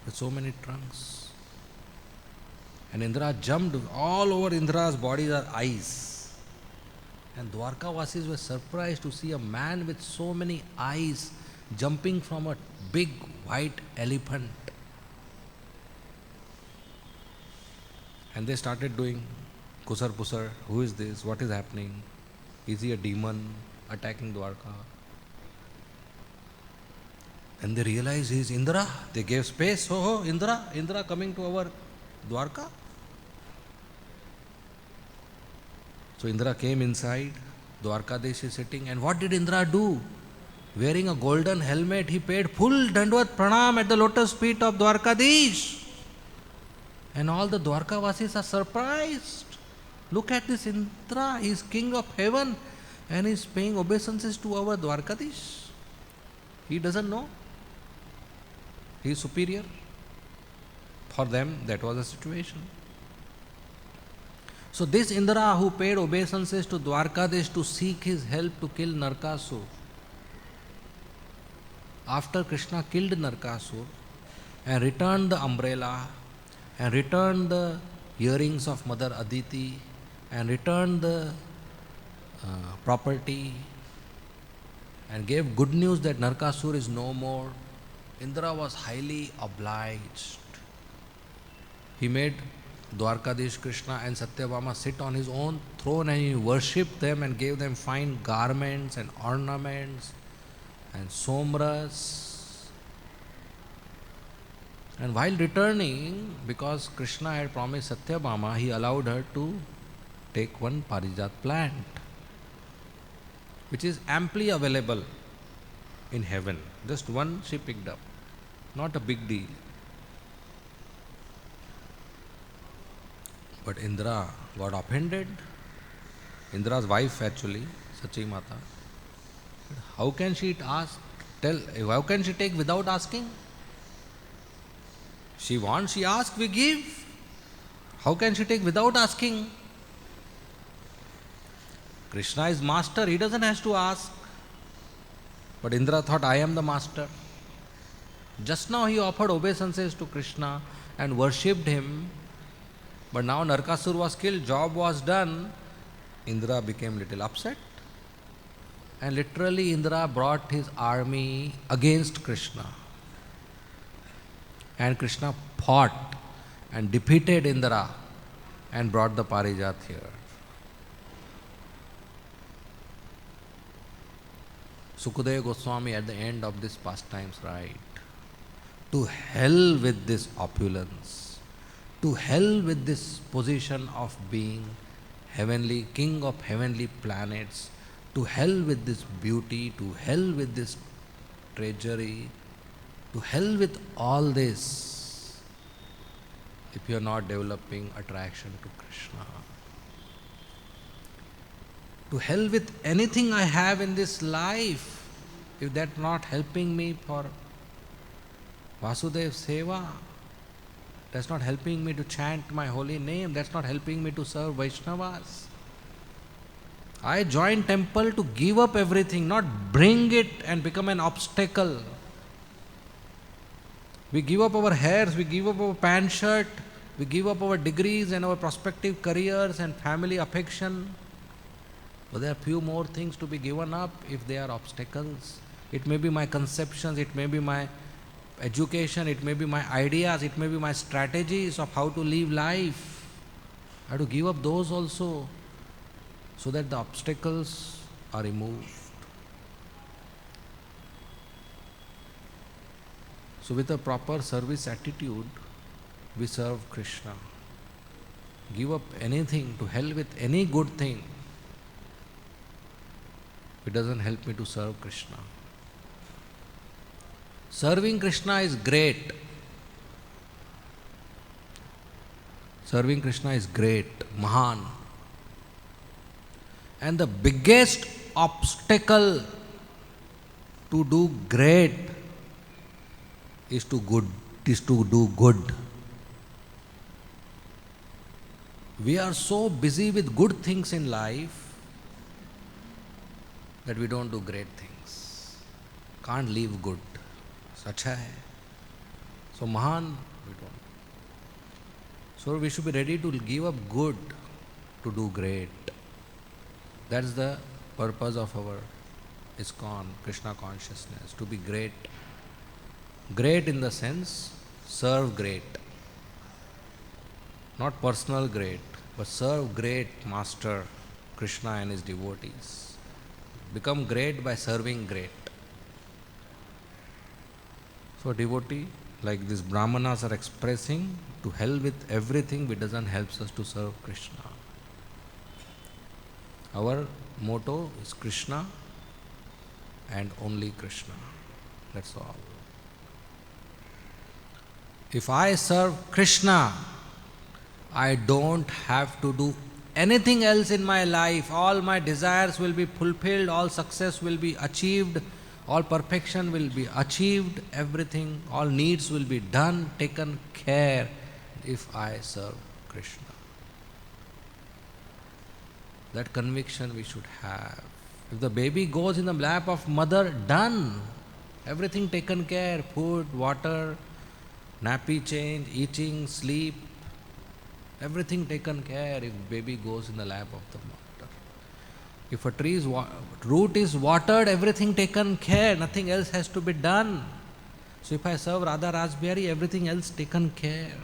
with so many trunks. And Indra jumped, all over Indra's body are eyes. And Dwarka Vasis were surprised to see a man with so many eyes jumping from a big white elephant. And they started doing kusar pusar. Who is this? What is happening? Is he a demon attacking Dwarka? And they realized he is Indra. They gave space. Oh, Indra coming to our Dwarka. So Indra came inside. Dwarkadesh is sitting. And what did Indra do? Wearing a golden helmet, he paid full Dandvat Pranam at the lotus feet of Dwarkadesh. And all the Dwarka Vasis are surprised. Look at this Indra, he is king of heaven and he is paying obeisances to our Dwarkadesh. He doesn't know. He is superior. For them, that was the situation. So this Indra who paid obeisances to Dwarkadesh to seek his help to kill Narkasur, after Krishna killed Narkasur and returned the umbrella and returned the earrings of Mother Aditi and returned the property and gave good news that Narkasur is no more, Indra was highly obliged. He made Dwarkadesh Krishna and Satyabhama sit on his own throne and he worshipped them and gave them fine garments and ornaments and somras. And while returning, because Krishna had promised Satyabhama, he allowed her to take one Parijat plant, which is amply available in heaven. Just one she picked up. Not a big deal. But Indra got offended. Indra's wife actually, Sachi Mata. How can she ask? How can she take without asking? She wants, she asks, we give. How can she take without asking? Krishna is master, he doesn't have to ask. But Indra thought, I am the master. Just now he offered obeisances to Krishna and worshipped him, but now Narkasur was killed, job was done. Indra became little upset, and literally Indra brought his army against Krishna. And Krishna fought and defeated Indra and brought the Parijat here. Sukadeva Goswami at the end of this pastimes write, to hell with this opulence, to hell with this position of being heavenly, king of heavenly planets, to hell with this beauty, to hell with this treasury, to hell with all this, if you are not developing attraction to Krishna. To hell with anything I have in this life, if that's not helping me for Vasudev Seva, that's not helping me to chant my holy name, that's not helping me to serve Vaishnavas. I joined temple to give up everything, not bring it and become an obstacle. We give up our hairs, we give up our pant shirt, we give up our degrees and our prospective careers and family affection. But there are few more things to be given up if they are obstacles. It may be my conceptions, it may be my education, it may be my ideas, it may be my strategies of how to live life. I have to give up those also, so that the obstacles are removed. So with a proper service attitude, we serve Krishna. Give up anything, to hell with any good thing. It doesn't help me to serve Krishna. Serving Krishna is great. Serving Krishna is great, Mahan. And the biggest obstacle to do great is to do good. We are so busy with good things in life that we don't do great things. Can't live good. Acha hai. So Mahan, we don't. So we should be ready to give up good to do great. That's the purpose of our ISKCON, Krishna consciousness, to be great. Great in the sense, serve great. Not personal great, but serve great Master Krishna and his devotees. Become great by serving great. So devotee, like these Brahmanas are expressing, to hell with everything which doesn't help us to serve Krishna. Our motto is Krishna and only Krishna. That's all. If I serve Krishna, I don't have to do anything else in my life. All my desires will be fulfilled, all success will be achieved, all perfection will be achieved, everything, all needs will be done, taken care if I serve Krishna. That conviction we should have. If the baby goes in the lap of mother, done. Everything taken care, food, water, nappy change, eating, sleep, everything taken care if baby goes in the lap of the mother. If a tree's root is watered, everything taken care, nothing else has to be done. So if I serve Radha Rasbihari, everything else taken care.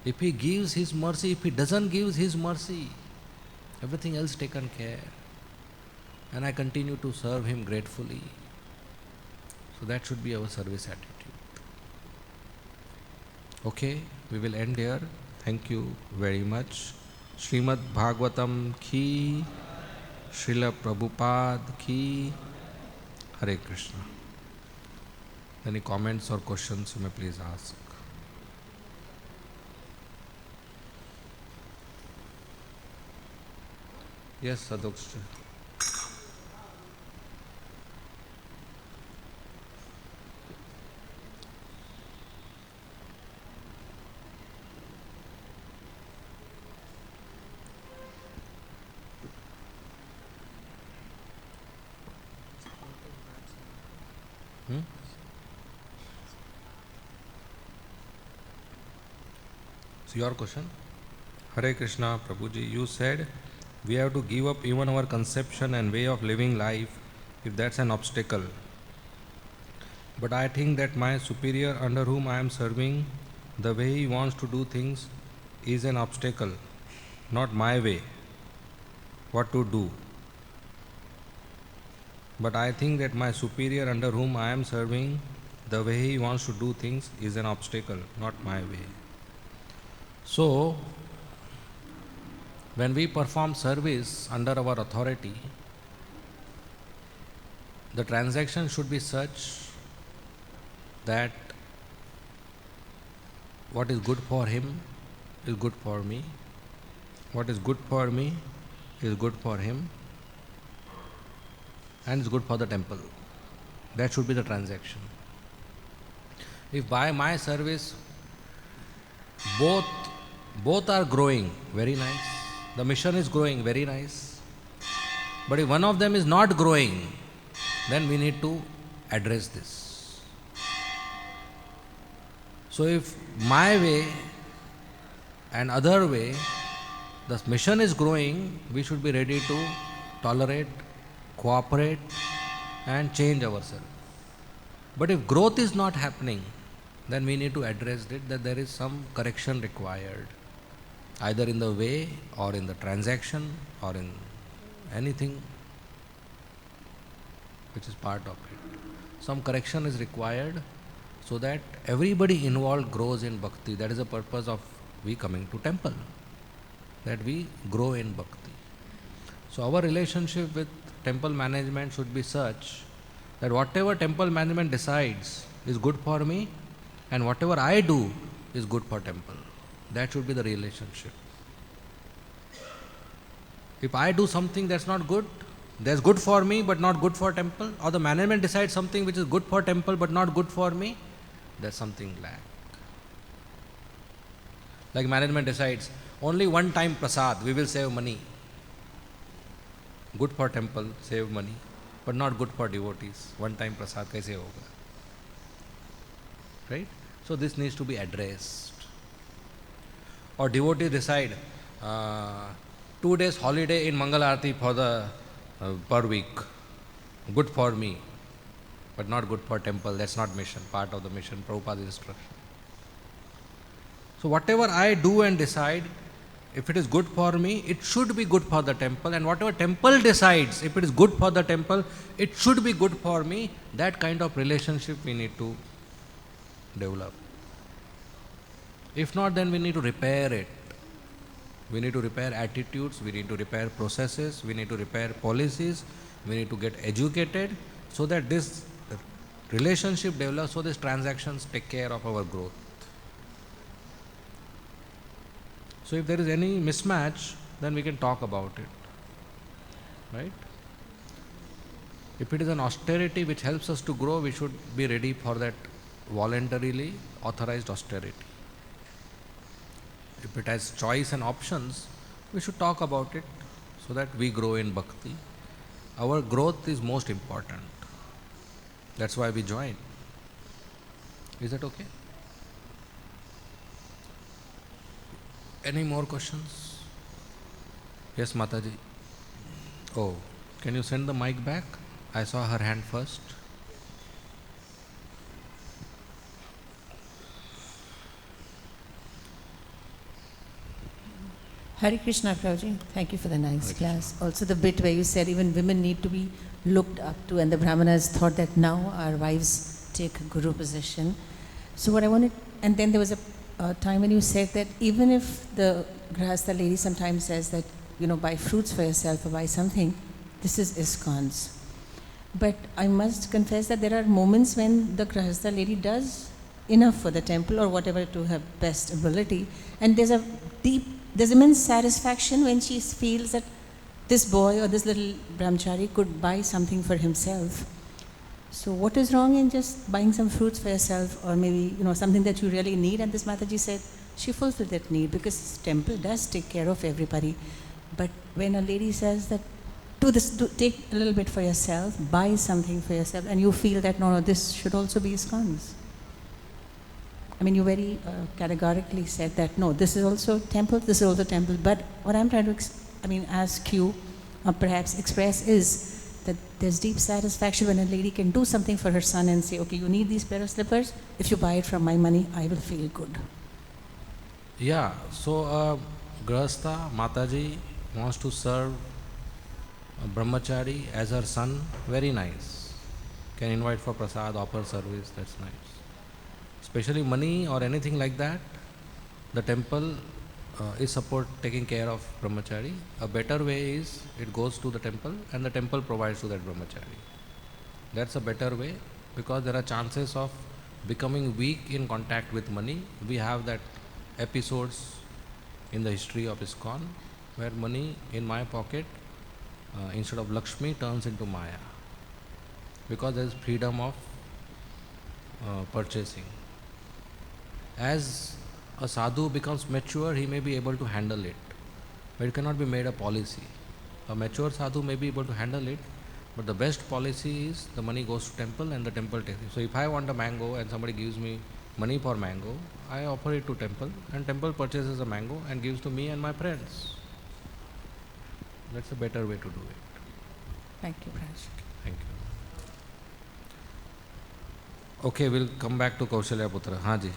If he gives his mercy, if he doesn't give his mercy, everything else taken care. And I continue to serve him gratefully. So that should be our service attitude. Okay, we will end here. Thank you very much. Srimad Bhagavatam ki, Srila Prabhupada ki, Hare Krishna. Any comments or questions you may please ask. Yes, Sadhukshya. So your question? Hare Krishna, Prabhuji, you said we have to give up even our conception and way of living life if that's an obstacle. But I think that my superior under whom I am serving, the way he wants to do things is an obstacle, not my way, what to do. But I think that my superior under whom I am serving, the way he wants to do things is an obstacle, not my way. So, when we perform service under our authority, the transaction should be such that what is good for him is good for me, what is good for me is good for him, and is good for the temple. That should be the transaction. If by my service both are growing, very nice. The mission is growing, very nice. But if one of them is not growing, then we need to address this. So if my way and other way, the mission is growing, we should be ready to tolerate, cooperate and change ourselves. But if growth is not happening, then we need to address it, that there is some correction required, either in the way or in the transaction or in anything which is part of it. Some correction is required so that everybody involved grows in bhakti. That is the purpose of we coming to temple, that we grow in bhakti. So our relationship with temple management should be such that whatever temple management decides is good for me, and whatever I do is good for temple. That should be the relationship. If I do something that's not good, that's good for me but not good for temple, or the management decides something which is good for temple but not good for me, there's something lack. Like management decides only one time prasad, we will save money. Good for temple, save money, but not good for devotees. One time prasad kaise hoga? Right? So this needs to be addressed. Or devotees decide 2 days holiday in Mangal Aarti for the per week. Good for me, but not good for temple. That's not mission, part of the mission, Prabhupada's instruction. So whatever I do and decide, if it is good for me, it should be good for the temple, and whatever temple decides, if it is good for the temple, it should be good for me. That kind of relationship we need to develop. If not, then we need to repair it. We need to repair attitudes, we need to repair processes, we need to repair policies, we need to get educated so that this relationship develops, so these transactions take care of our growth. So if there is any mismatch, then we can talk about it. Right? If it is an austerity which helps us to grow, we should be ready for that voluntarily authorized austerity. If it has choice and options, we should talk about it so that we grow in bhakti. Our growth is most important. That's why we join. Is that okay? Any more questions? Yes, Mataji. Oh, can you send the mic back? I saw her hand first. Hare Krishna, Prabhuji. Thank you for the nice class. Also the bit where you said even women need to be looked up to, and the Brahmanas thought that now our wives take Guru position. So what I wanted, and then there was a time when you said that even if the Grahastha lady sometimes says that, buy fruits for yourself or buy something, this is ISKCON's. But I must confess that there are moments when the Grahastha lady does enough for the temple or whatever to her best ability, and there's immense satisfaction when she feels that this boy or this little brahmachari could buy something for himself. So what is wrong in just buying some fruits for yourself, or maybe something that you really need? And this Mataji said she fulfilled that need because temple does take care of everybody. But when a lady says that take a little bit for yourself, buy something for yourself, and you feel that no, this should also be ISKCON's. I mean, you very categorically said that, no, this is also temple, this is also temple. But what I'm trying to, ask you, or perhaps express, is that there's deep satisfaction when a lady can do something for her son and say, okay, you need these pair of slippers, if you buy it from my money, I will feel good. Yeah, so Grahastha, Mataji wants to serve a brahmachari as her son, very nice. Can invite for prasad, offer service, that's nice. Especially money or anything like that, the temple is taking care of brahmachari. A better way is it goes to the temple and the temple provides to that brahmachari. That's a better way, because there are chances of becoming weak in contact with money. We have that episodes in the history of ISKCON where money in my pocket instead of Lakshmi turns into Maya, because there is freedom of purchasing. As a sadhu becomes mature, he may be able to handle it, but it cannot be made a policy. A mature sadhu may be able to handle it, but the best policy is the money goes to temple and the temple takes it. So if I want a mango and somebody gives me money for mango, I offer it to temple and temple purchases a mango and gives to me and my friends. That's a better way to do it. Thank you, Raj. Thank you. Okay, we'll come back to Kaushalya Putra. हाँ जी.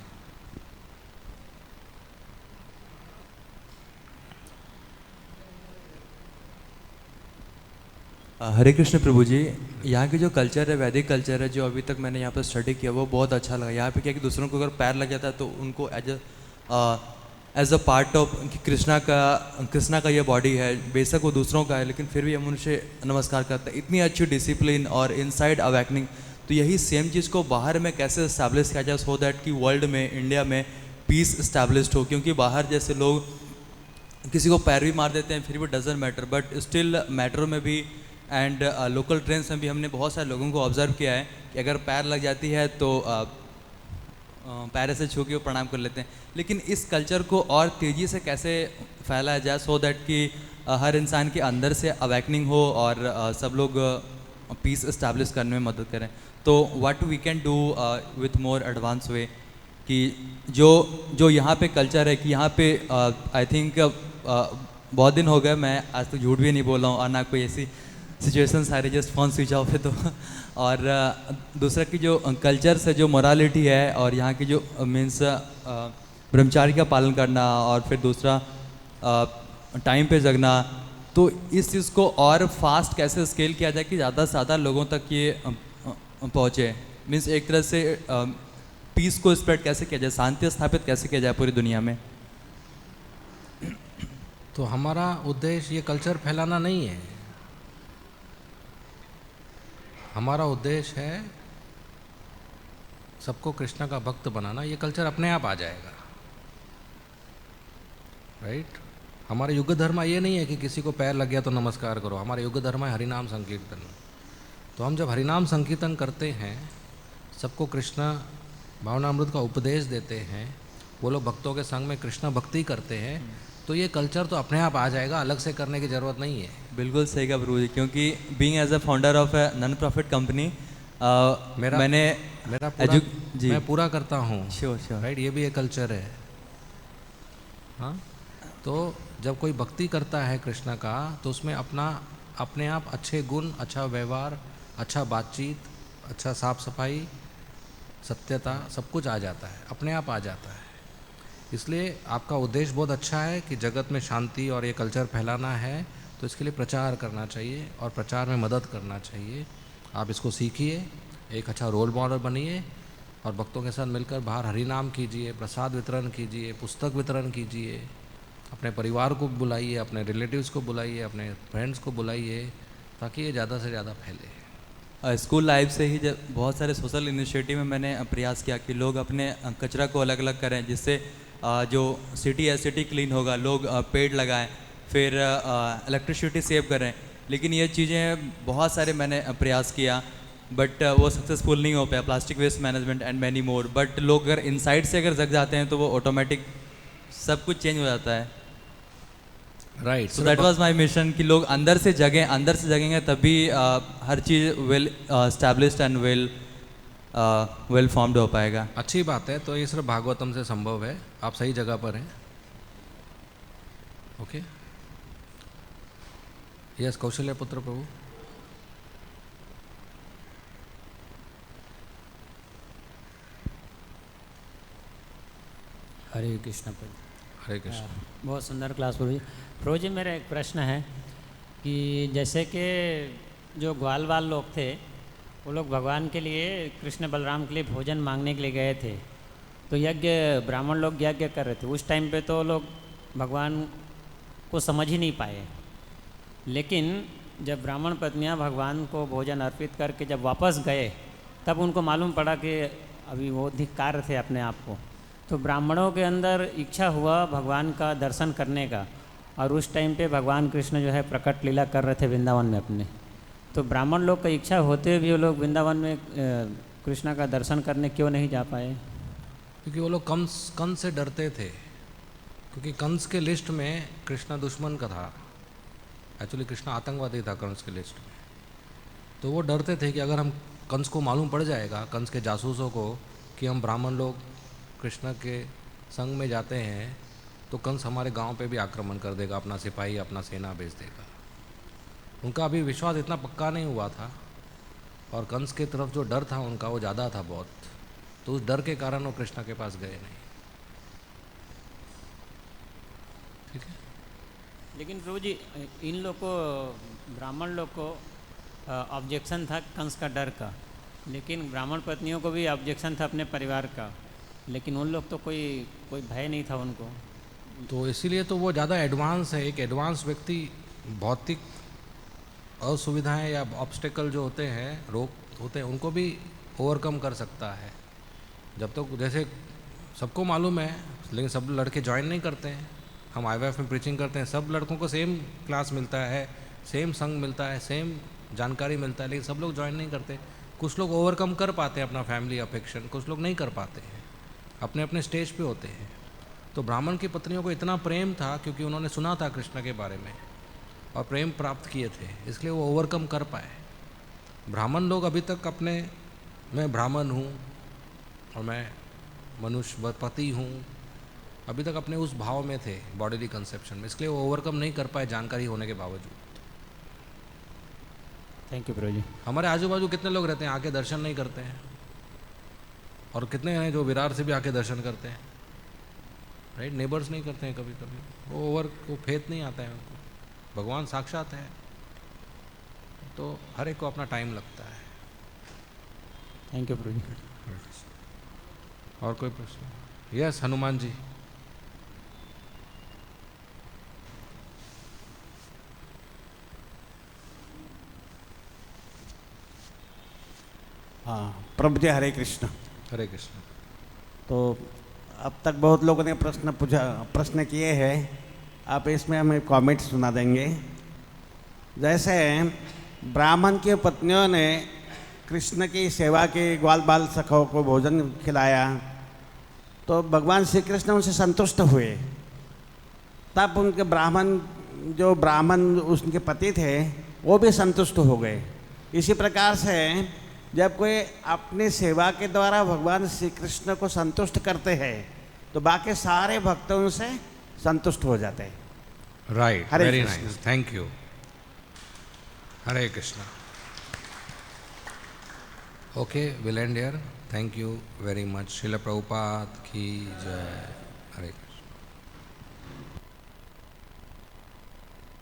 हरे कृष्ण प्रभु जी, यहाँ की जो culture है, वैदिक culture है, जो अभी तक मैंने यहाँ पर स्टडी किया, वो बहुत अच्छा लगा. यहाँ पे क्या कि दूसरों को अगर पैर लग जाता है तो उनको as a part of Krishna का ये बॉडी है, बेशक वो दूसरों का है, लेकिन फिर भी हम उनसे नमस्कार करते हैं. इतनी अच्छी डिसिप्लिन और इनसाइड अवेकनिंग. तो यही सेम चीज़ को बाहर में कैसे इस्टेब्लिश किया जाए, सो दैट कि वर्ल्ड में, इंडिया में पीस इस्टेब्लिश्ड हो. क्योंकि बाहर जैसे लोग किसी को पैर भी मार देते हैं, फिर भी doesn't matter, but still metro में भी एंड लोकल ट्रेन्स में भी हमने बहुत सारे लोगों को ऑब्जर्व किया है कि अगर पैर लग जाती है तो पैर से छू के प्रणाम कर लेते हैं. लेकिन इस कल्चर को और तेज़ी से कैसे फैलाया जाए, सो दैट कि हर इंसान के अंदर से अवेकनिंग हो और सब लोग पीस इस्टेब्लिश करने में मदद करें. तो what we can do with more advance way, कि जो यहाँ पे कल्चर है, कि यहाँ पे आई थिंक बहुत दिन हो गए, मैं आज तक झूठ भी नहीं बोला हूँ और ना कोई ऐसी सिचुएशन सारे, जस्ट फोन स्विच ऑफ है. तो और दूसरा की जो कल्चर से जो मोरालिटी है और यहाँ की जो मीन्स ब्रह्मचारी का पालन करना, और फिर दूसरा टाइम पे जगना, तो इस चीज़ को और फास्ट कैसे स्केल किया जाए कि ज़्यादा से ज़्यादा लोगों तक ये पहुँचे. मीन्स एक तरह से पीस को स्प्रेड कैसे किया जाए, शांति स्थापित कैसे किया जाए पूरी दुनिया में. तो हमारा उद्देश्य ये कल्चर फैलाना नहीं है. हमारा उद्देश्य है सबको कृष्ण का भक्त बनाना. ये कल्चर अपने आप आ जाएगा, राइट. हमारा युग धर्म ये नहीं है कि किसी को पैर लग गया तो नमस्कार करो. हमारा युग धर्म है हरिनाम संकीर्तन. तो हम जब हरिनाम संकीर्तन करते हैं, सबको कृष्ण भावनामृत का उपदेश देते हैं, वो लोग भक्तों के संग में कृष्ण भक्ति करते हैं, तो ये कल्चर तो अपने आप आ जाएगा, अलग से करने की ज़रूरत नहीं है. बिल्कुल सही कहा प्रभु जी. क्योंकि being as a founder of a non profit company, मैं पूरा करता हूँ. श्योर राइट, ये भी एक कल्चर है. हाँ, तो जब कोई भक्ति करता है कृष्ण का, तो उसमें अपने आप अच्छे गुण, अच्छा व्यवहार, अच्छा बातचीत, अच्छा साफ सफाई, सत्यता, सब कुछ आ जाता है, अपने आप आ जाता है. इसलिए आपका उद्देश्य बहुत अच्छा है कि जगत में शांति और ये कल्चर फैलाना है, तो इसके लिए प्रचार करना चाहिए और प्रचार में मदद करना चाहिए. आप इसको सीखिए, एक अच्छा रोल मॉडल बनिए और भक्तों के साथ मिलकर बाहर हरिनाम कीजिए, प्रसाद वितरण कीजिए, पुस्तक वितरण कीजिए, अपने परिवार को बुलाइए, अपने रिलेटिव्स को बुलाइए, अपने फ्रेंड्स को बुलाइए, ताकि ये ज़्यादा से ज़्यादा फैले. स्कूल लाइफ से ही जब बहुत सारे सोशल इनिशिएटिव में मैंने प्रयास किया कि लोग अपने कचरा को अलग अलग करें, जिससे जो सिटी है, सिटी क्लीन होगा, लोग पेड़ लगाएं, फिर इलेक्ट्रिसिटी सेव करें. लेकिन ये चीज़ें बहुत सारे मैंने प्रयास किया, बट वो सक्सेसफुल नहीं हो पाया. Plastic waste management and many more. But लोग अगर इनसाइड से अगर जग जाते हैं तो वो ऑटोमेटिक सब कुछ चेंज हो जाता है. Right. So that was my mission कि लोग अंदर से जगेंगे तभी हर चीज़ well established and well well formed हो पाएगा। अच्छी बात है, तो ये सिर्फ भागवतम से संभव है, आप सही जगह पर हैं। ओके, यस कौशल्य पुत्र प्रभु। हरे कृष्ण प्रभु। हरे कृष्ण। बहुत सुंदर क्लास प्रभु जी। प्रभु जी मेरा एक प्रश्न है कि जैसे कि जो ग्वाल वाल लोग थे वो लोग भगवान के लिए, कृष्ण बलराम के लिए भोजन मांगने के लिए गए थे, तो यज्ञ ब्राह्मण लोग यज्ञ कर रहे थे उस टाइम पे, तो लोग भगवान को समझ ही नहीं पाए। लेकिन जब ब्राह्मण पत्नियां भगवान को भोजन अर्पित करके जब वापस गए तब उनको मालूम पड़ा कि अभी वो धिक्कार थे अपने आप को। तो ब्राह्मणों के अंदर इच्छा हुआ भगवान का दर्शन करने का, और उस टाइम पे भगवान कृष्ण जो है प्रकट लीला कर रहे थे वृंदावन में अपने। तो ब्राह्मण लोग का इच्छा होते हुए भी वो लोग वृंदावन में कृष्ण का दर्शन करने क्यों नहीं जा पाए? क्योंकि वो लोग कंस से डरते थे, क्योंकि कंस के लिस्ट में कृष्णा दुश्मन का था। एक्चुअली कृष्णा आतंकवादी था कंस के लिस्ट में। तो वो डरते थे कि अगर हम कंस को मालूम पड़ जाएगा, कंस के जासूसों को, कि हम ब्राह्मण लोग कृष्ण के संग में जाते हैं, तो कंस हमारे गांव पे भी आक्रमण कर देगा, अपना सिपाही अपना सेना भेज देगा। उनका अभी विश्वास इतना पक्का नहीं हुआ था, और कंस के तरफ जो डर था उनका वो ज़्यादा था बहुत। तो उस डर के कारण वो कृष्ण के पास गए नहीं। ठीक है। लेकिन प्रभु जी इन लोग को, ब्राह्मण लोग को ऑब्जेक्शन था कंस का डर का, लेकिन ब्राह्मण पत्नियों को भी ऑब्जेक्शन था अपने परिवार का, लेकिन उन लोग तो कोई भय नहीं था उनको। तो इसीलिए तो वो ज़्यादा एडवांस है। एक एडवांस व्यक्ति भौतिक असुविधाएं या ऑब्स्टेकल जो होते हैं, रोक होते हैं, उनको भी ओवरकम कर सकता है। जब तक जैसे सबको मालूम है, लेकिन सब लड़के ज्वाइन नहीं करते हैं। हम IVF में प्रीचिंग करते हैं, सब लड़कों को सेम क्लास मिलता है, सेम संग मिलता है, सेम जानकारी मिलता है, लेकिन सब लोग ज्वाइन नहीं करते। कुछ लोग ओवरकम कर पाते हैं अपना फैमिली अफेक्शन, कुछ लोग नहीं कर पाते हैं, अपने अपने स्टेज पे होते हैं। तो ब्राह्मण की पत्नियों को इतना प्रेम था क्योंकि उन्होंने सुना था कृष्ण के बारे में और प्रेम प्राप्त किए थे, इसलिए वो ओवरकम कर पाए। ब्राह्मण लोग अभी तक अपने, मैं ब्राह्मण हूँ और मैं मनुष्य पति हूँ, अभी तक अपने उस भाव में थे, बॉडीली कंसेप्शन में, इसलिए वो ओवरकम नहीं कर पाए जानकारी होने के बावजूद। थैंक यू प्रभु जी। हमारे आजू बाजू कितने लोग रहते हैं आके दर्शन नहीं करते हैं, और कितने हैं जो विरार से भी आके दर्शन करते हैं, राइट? नेबर्स नहीं करते हैं कभी कभी, वो फेथ नहीं आता है उनको। भगवान साक्षात है, तो हर एक को अपना टाइम लगता है। थैंक यू प्रभु जी। और कोई प्रश्न? यस हनुमान जी। हाँ प्रभु जी, हरे कृष्ण। हरे कृष्ण। तो अब तक बहुत लोगों ने प्रश्न किए हैं, आप इसमें हमें कमेंट सुना देंगे। जैसे ब्राह्मण की पत्नियों ने कृष्ण की सेवा की, ग्वाल बाल सखों को भोजन खिलाया, तो भगवान श्री कृष्ण उनसे संतुष्ट हुए। तब उनके ब्राह्मण उनके पति थे वो भी संतुष्ट हो गए। इसी प्रकार से जब कोई अपनी सेवा के द्वारा भगवान श्री कृष्ण को संतुष्ट करते हैं तो बाकी सारे भक्त उनसे संतुष्ट हो जाते हैं। Right, very nice, thank you. Hare Krishna. Okay, will and here. Thank you very much. Srila Prabhupada की जय। हरे कृष्ण।